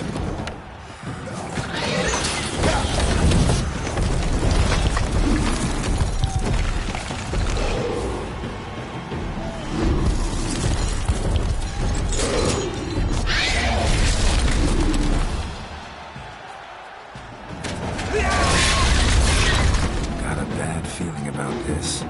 Got a bad feeling about this.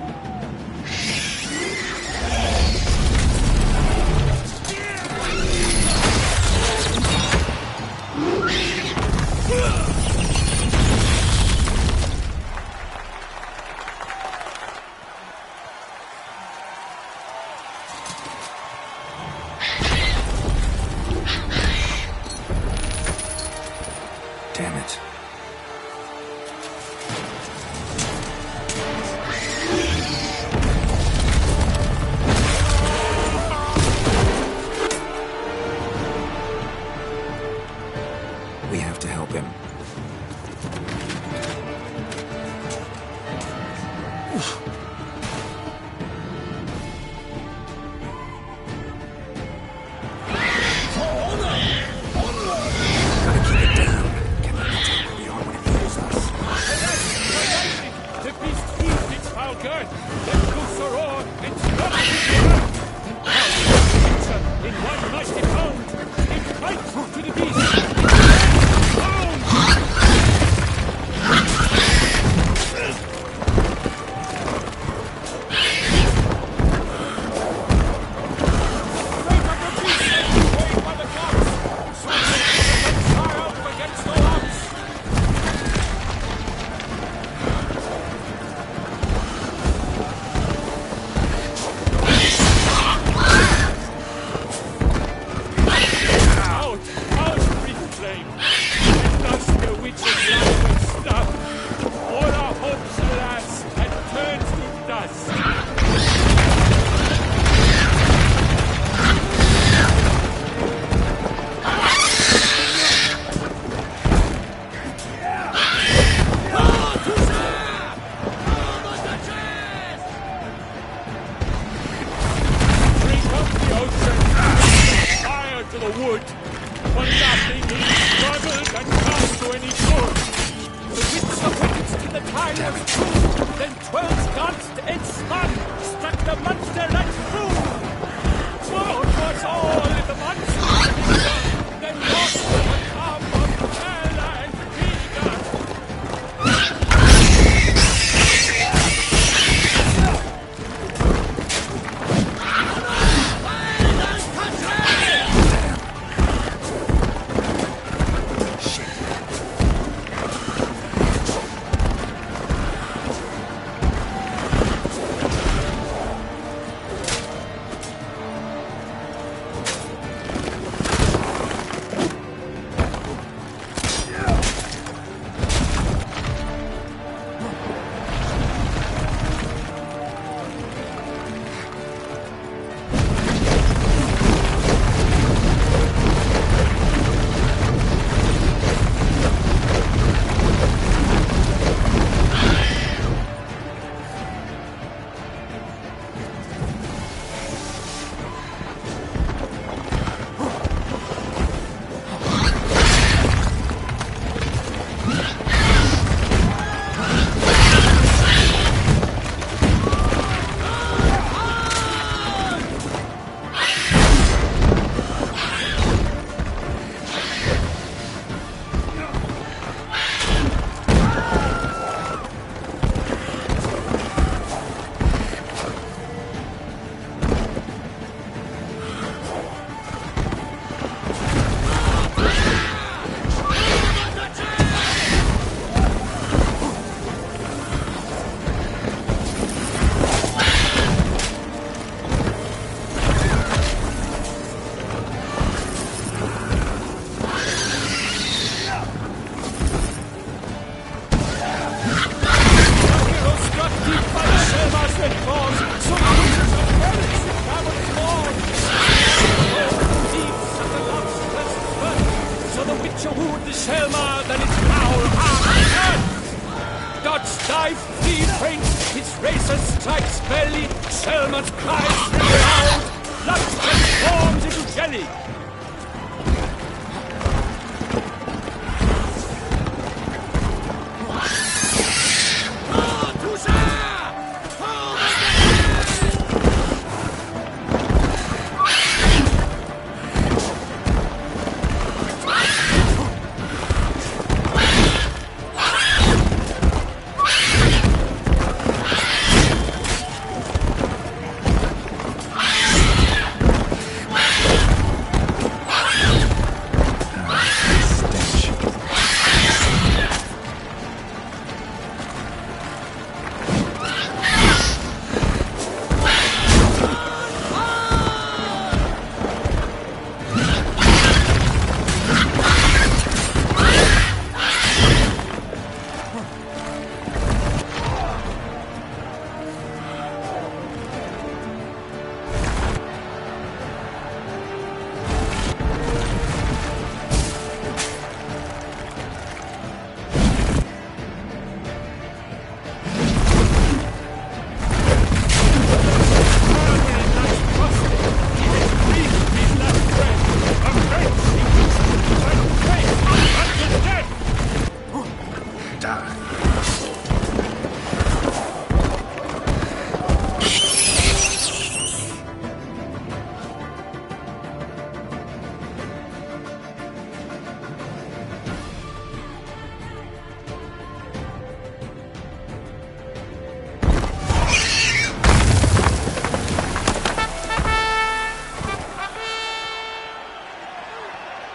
belly, Selma's cries ring out, blood transforms into jelly.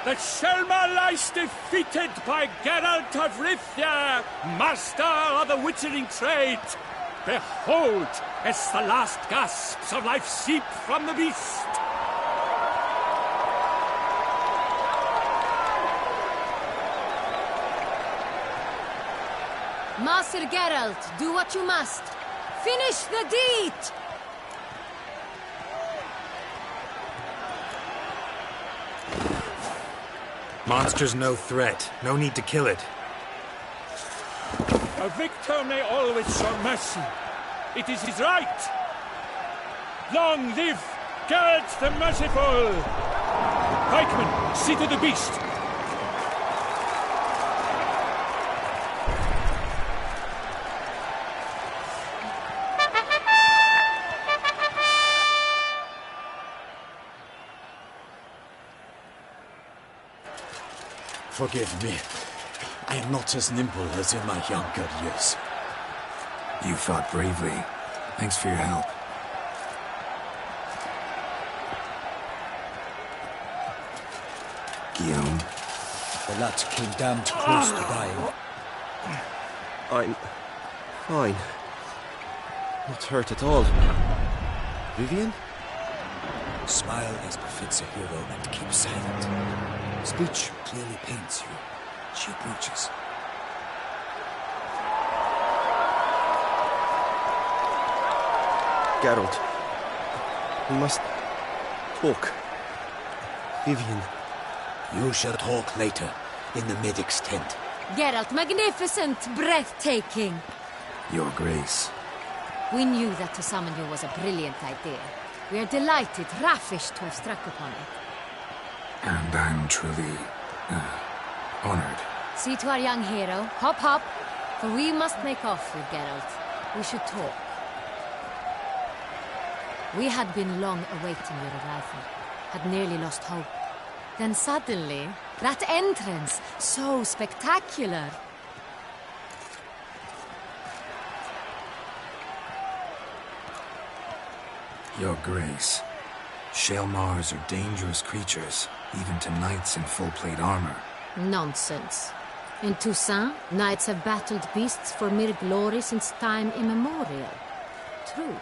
That Selma lies defeated by Geralt of Rivia, master of the witchering trade. Behold, as the last gasps of life seep from the beast. Master Geralt, do what you must. Finish the deed! Monster's no threat. No need to kill it. A victor may always show mercy. It is his right. Long live Geralt the Merciful! Pikemen, see to the beast. Forgive me. I am not as nimble as in my younger years. You fought bravely. Thanks for your help. Guillaume. The lad came damned close to dying. I'm fine. Not hurt at all. Vivian? Smile as befits a hero and keep silent. Speech clearly pains you. She approaches. Geralt. We must talk. Vivian. You shall talk later, in the medic's tent. Geralt, magnificent, breathtaking. Your Grace. We knew that to summon you was a brilliant idea. We are delighted, ravished to have struck upon it. And I'm truly honored. See to our young hero. Hop, hop. For we must make off with Geralt. We should talk. We had been long awaiting your arrival. Had nearly lost hope. Then suddenly, that entrance, so spectacular. Your Grace. Shaelmars are dangerous creatures, even to knights in full-plate armor. Nonsense. In Toussaint, knights have battled beasts for mere glory since time immemorial. True.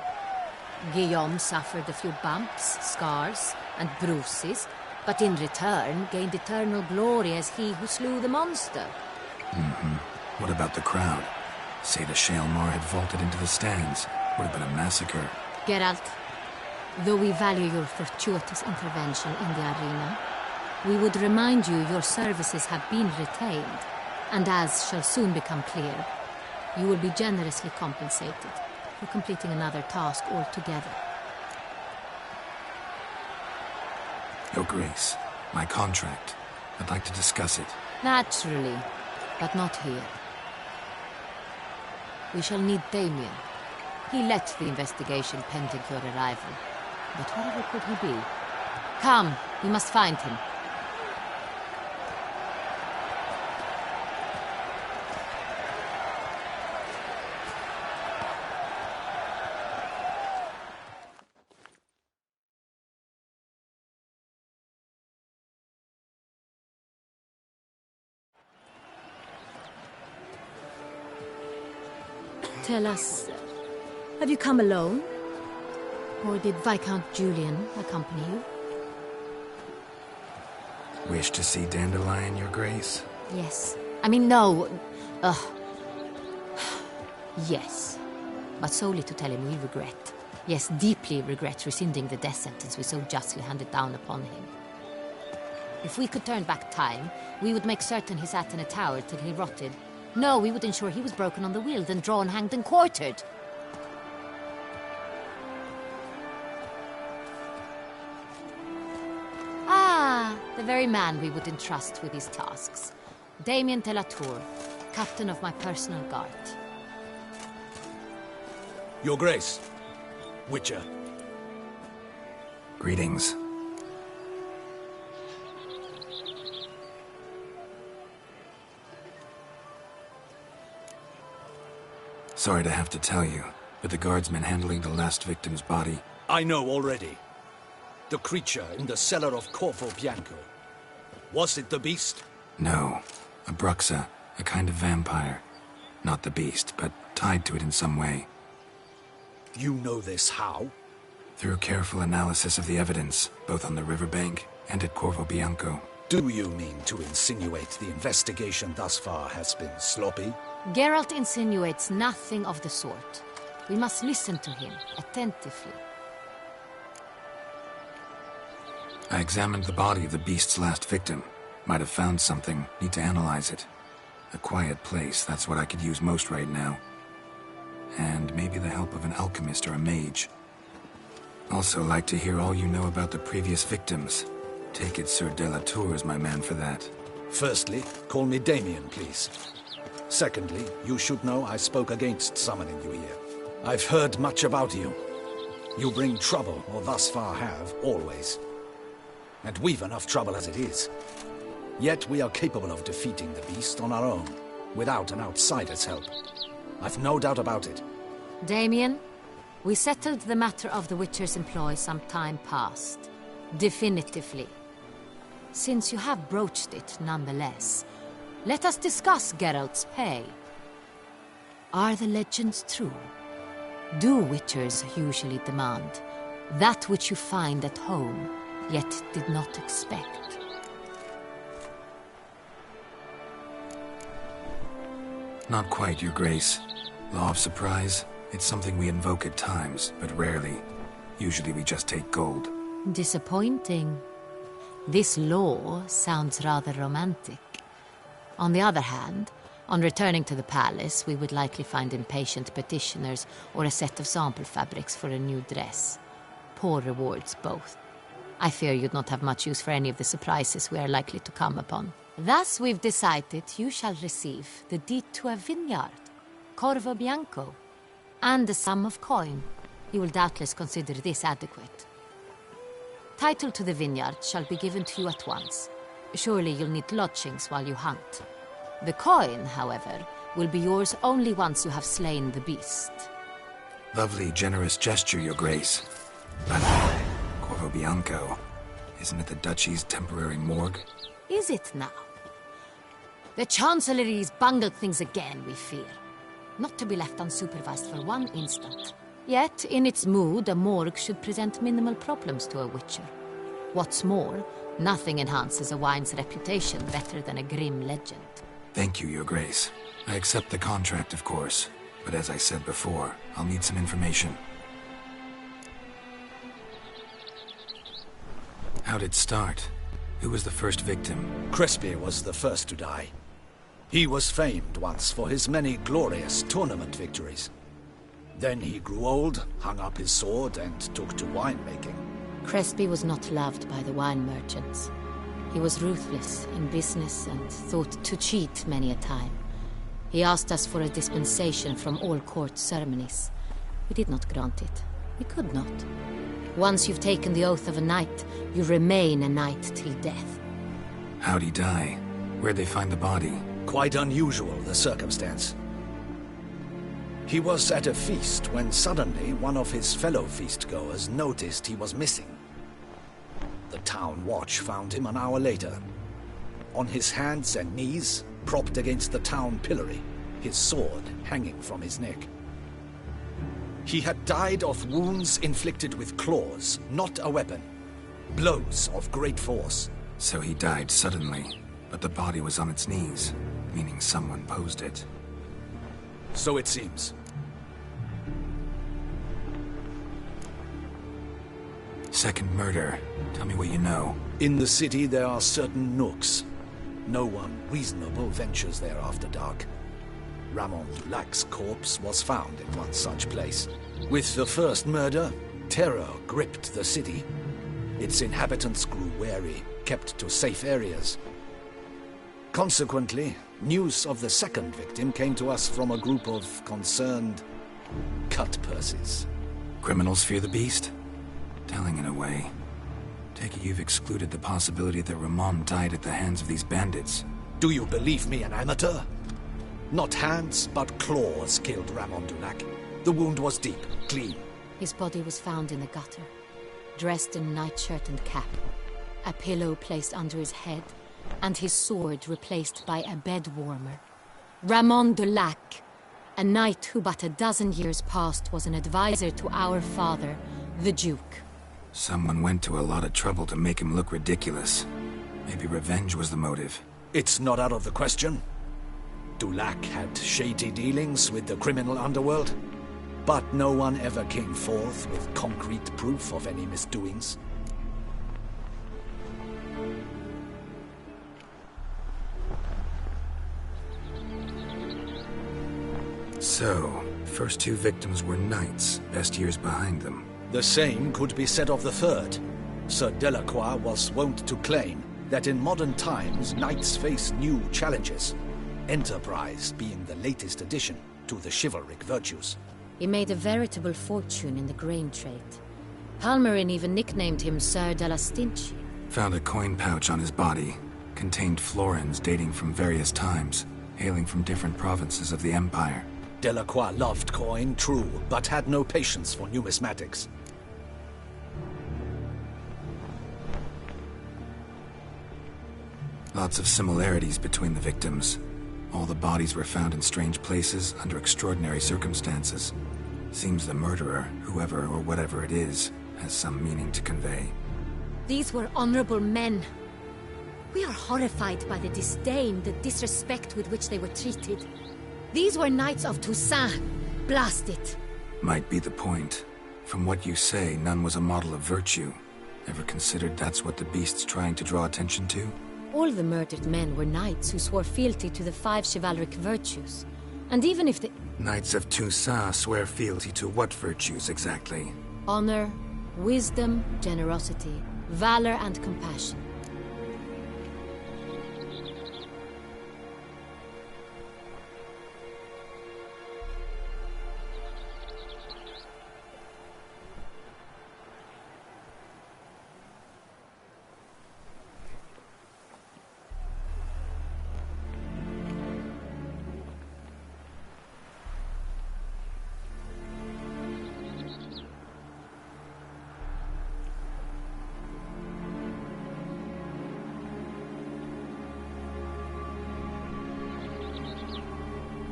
Guillaume suffered a few bumps, scars, and bruises, but in return gained eternal glory as he who slew the monster. What about the crowd? Say the Shaelmar had vaulted into the stands. Would have been a massacre. Geralt, though we value your fortuitous intervention in the arena, we would remind you your services have been retained, and as shall soon become clear, you will be generously compensated. for completing another task altogether. Your Grace, my contract. I'd like to discuss it. Naturally, but not here. We shall need Damien. He led the investigation pending your arrival. But wherever could he be? Come, we must find him. Tell us, have you come alone? Or did Viscount Julian accompany you? Wish to see Dandelion, Your Grace? Yes. I mean, no. Yes. But solely to tell him we regret. Yes, deeply regret rescinding the death sentence we so justly handed down upon him. If we could turn back time, we would make certain he sat in a tower till he rotted. No, we would ensure he was broken on the wheel, then drawn, hanged, and quartered. Ah, the very man we would entrust with these tasks. Damien de la Tour, captain of my personal guard. Your Grace, Witcher. Greetings. Sorry to have to tell you, but the guardsman handling the last victim's body... I know already. The creature in the cellar of Corvo Bianco. Was it the beast? No. A bruxa, a kind of vampire. Not the beast, but tied to it in some way. You know this how? Through careful analysis of the evidence, both on the riverbank and at Corvo Bianco. Do you mean to insinuate the investigation thus far has been sloppy? Geralt insinuates nothing of the sort. We must listen to him attentively. I examined the body of the beast's last victim. Might have found something. Need to analyze it. A quiet place, that's what I could use most right now. And maybe the help of an alchemist or a mage. Also like to hear all you know about the previous victims. Take it Sir de la Tour is my man for that. Firstly, call me Damien, please. Secondly, you should know I spoke against summoning you here. I've heard much about you. You bring trouble, or thus far have, always. And we've enough trouble as it is. Yet we are capable of defeating the beast on our own, without an outsider's help. I've no doubt about it. Damien, we settled the matter of the Witcher's employ some time past. Definitively. Since you have broached it nonetheless, let us discuss Geralt's pay. Are the legends true? Do Witchers usually demand that which you find at home, yet did not expect? Not quite, Your Grace. Law of surprise, it's something we invoke at times, but rarely. Usually we just take gold. Disappointing. This law sounds rather romantic. On the other hand, on returning to the palace, we would likely find impatient petitioners or a set of sample fabrics for a new dress. Poor rewards, both. I fear you'd not have much use for any of the surprises we are likely to come upon. Thus, we've decided you shall receive the deed to a vineyard, Corvo Bianco, and a sum of coin. You will doubtless consider this adequate. Title to the vineyard shall be given to you at once. Surely you'll need lodgings while you hunt. The coin, however, will be yours only once you have slain the beast. Lovely, generous gesture, Your Grace. But Corvo Bianco, isn't it the Duchy's temporary morgue? Is it now? The Chancellery's bungled things again, we fear. Not to be left unsupervised for one instant. Yet, in its mood, a morgue should present minimal problems to a Witcher. What's more, nothing enhances a wine's reputation better than a grim legend. Thank you, Your Grace. I accept the contract, of course. But as I said before, I'll need some information. How'd it start? Who was the first victim? Crespi was the first to die. He was famed once for his many glorious tournament victories. Then he grew old, hung up his sword, and took to winemaking. Crespi was not loved by the wine merchants. He was ruthless in business and thought to cheat many a time. He asked us for a dispensation from all court ceremonies. We did not grant it. We could not. Once you've taken the oath of a knight, you remain a knight till death. How'd he die? Where'd they find the body? Quite unusual, the circumstance. He was at a feast when suddenly one of his fellow feastgoers noticed he was missing. The town watch found him an hour later. On his hands and knees, propped against the town pillory, his sword hanging from his neck. He had died of wounds inflicted with claws, not a weapon. Blows of great force. So he died suddenly, but the body was on its knees, meaning someone posed it. So it seems. Second murder. Tell me what you know. In the city there are certain nooks. No one reasonable ventures there after dark. Ramon Dulac's corpse was found in one such place. With the first murder, terror gripped the city. Its inhabitants grew wary, kept to safe areas. Consequently, news of the second victim came to us from a group of concerned cut-purses. Criminals fear the beast? Telling in a way. Take it you've excluded the possibility that Ramon died at the hands of these bandits. Do you believe me an amateur? Not hands, but claws killed Ramon Dulac. The wound was deep, clean. His body was found in the gutter, dressed in nightshirt and cap, a pillow placed under his head, and his sword replaced by a bed warmer. Ramon Dulac, a knight who but a dozen years past was an advisor to our father, the Duke. Someone went to a lot of trouble to make him look ridiculous. Maybe revenge was the motive. It's not out of the question. Dulac had shady dealings with the criminal underworld, but no one ever came forth with concrete proof of any misdoings. So, first two victims were knights, best years behind them. The same could be said of the third. Sir Delacroix was wont to claim that in modern times knights face new challenges, enterprise being the latest addition to the chivalric virtues. He made a veritable fortune in the grain trade. Palmerin even nicknamed him Sir della Stinci. Found a coin pouch on his body. Contained florins dating from various times, hailing from different provinces of the Empire. Delacroix loved coin, true, but had no patience for numismatics. Lots of similarities between the victims. All the bodies were found in strange places under extraordinary circumstances. Seems the murderer, whoever or whatever it is, has some meaning to convey. These were honorable men. We are horrified by the disdain, the disrespect with which they were treated. These were knights of Toussaint. Blast it. Might be the point. From what you say, none was a model of virtue. Ever considered that's what the beast's trying to draw attention to? All the murdered men were knights who swore fealty to the 5 chivalric virtues. And even if the... Knights of Toussaint swear fealty to what virtues exactly? Honor, wisdom, generosity, valor and compassion.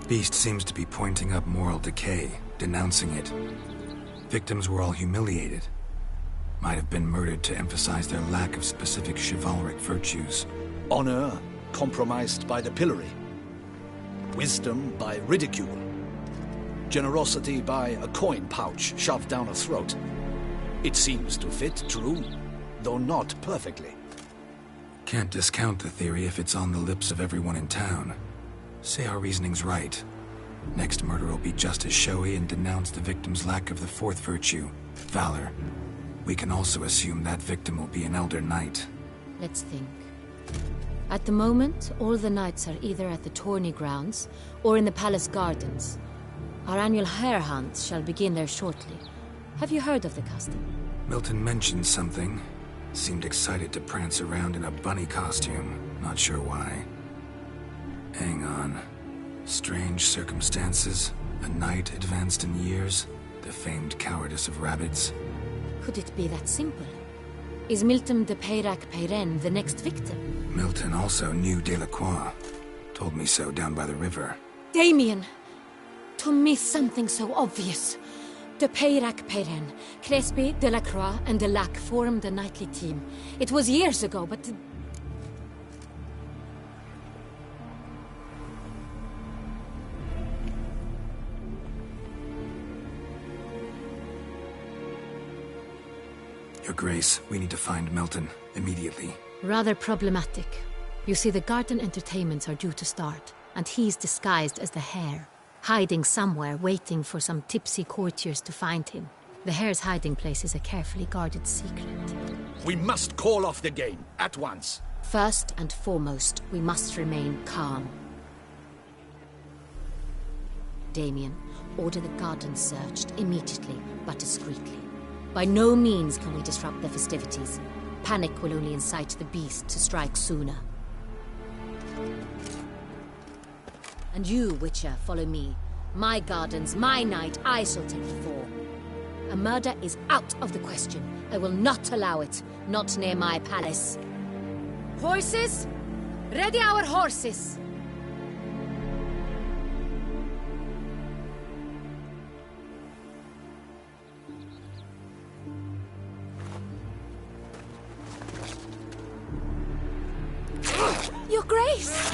Beast seems to be pointing up moral decay, denouncing it. Victims were all humiliated. Might have been murdered to emphasize their lack of specific chivalric virtues. Honor compromised by the pillory. Wisdom by ridicule. Generosity by a coin pouch shoved down a throat. It seems to fit, true, though not perfectly. Can't discount the theory if it's on the lips of everyone in town. Say our reasoning's right. Next murder will be just as showy and denounce the victim's lack of the fourth virtue, valor. We can also assume that victim will be an elder knight. Let's think. At the moment, all the knights are either at the tourney grounds or in the palace gardens. Our annual hare hunt shall begin there shortly. Have you heard of the custom? Milton mentioned something. Seemed excited to prance around in a bunny costume. Not sure why. Hang on. Strange circumstances. A knight advanced in years. The famed cowardice of rabbits. Could it be that simple? Is Milton de Peyrac-Peyren the next victim? Milton also knew Delacroix. Told me so down by the river. Damien! To me, something so obvious. De Peyrac-Peyren, Crespi, Delacroix, and Delac formed a knightly team. It was years ago, but... Your Grace, we need to find Milton, immediately. Rather problematic. You see, the garden entertainments are due to start, and he's disguised as the hare, hiding somewhere, waiting for some tipsy courtiers to find him. The hare's hiding place is a carefully guarded secret. We must call off the game, at once. First and foremost, we must remain calm. Damien, order the garden searched immediately, but discreetly. By no means can we disrupt the festivities. Panic will only incite the beast to strike sooner. And you, Witcher, follow me. My gardens, my night, I shall take the fall. A murder is out of the question. I will not allow it. Not near my palace. Horses? Ready our horses! Your Grace!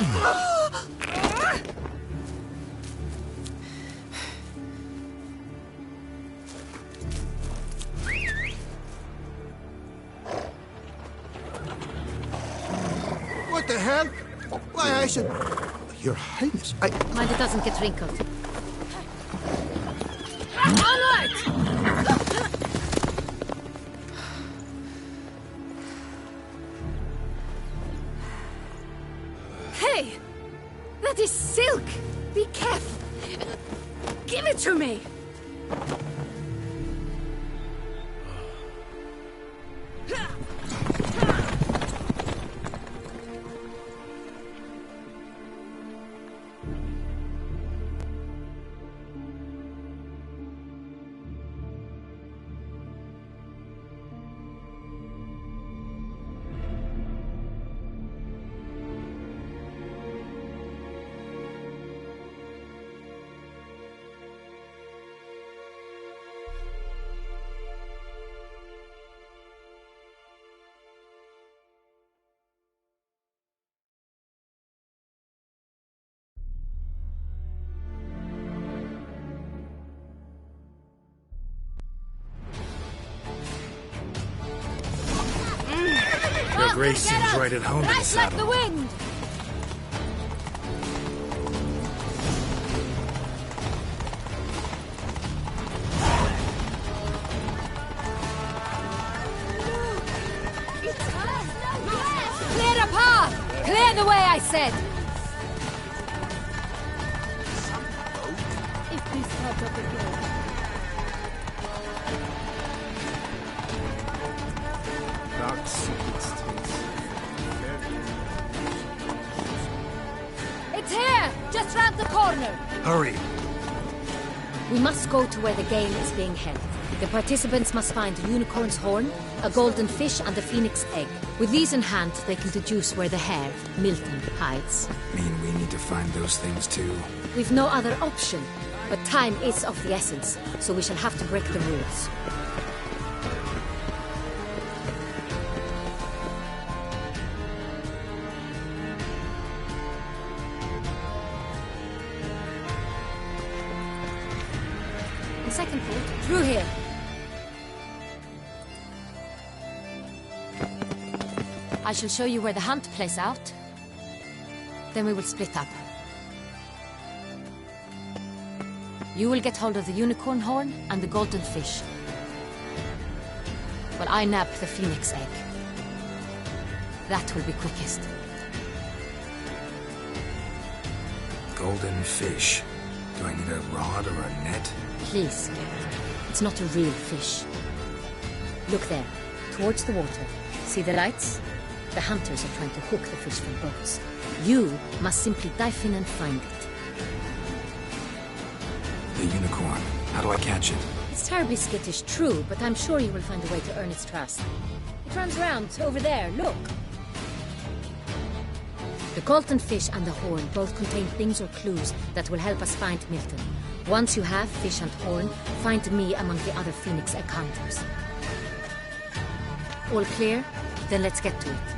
What the hell? Why, I should... Your Highness, I... Mind it doesn't get wrinkled. Onward! Hey! That is silk! Be careful! Give it to me! Your Grace seems right at home in the Nice like saddle. the wind! Clear a path! Clear the way, I said! If this part of the game. Dark secret streets. It's here! Just round the corner! Hurry! We must go to where the game is being held. The participants must find a unicorn's horn, a golden fish, and a phoenix egg. With these in hand, they can deduce where the hare, Milton, hides. Mean we need to find those things too? We've no other option, but time is of the essence, so we shall have to break the rules. And second port, through here. I shall show you where the hunt plays out. Then we will split up. You will get hold of the unicorn horn and the golden fish. While I nab the phoenix egg. That will be quickest. Golden fish. Do I need a rod or a net? Please, Geralt. It's not a real fish. Look there, towards the water. See the lights? The hunters are trying to hook the fish from boats. You must simply dive in and find it. The unicorn. How do I catch it? It's terribly skittish, true, but I'm sure you will find a way to earn its trust. It runs round, over there, look. The golden fish and the horn both contain things or clues that will help us find Milton. Once you have fish and horn, find me among the other Phoenix egg hunters. All clear? Then let's get to it.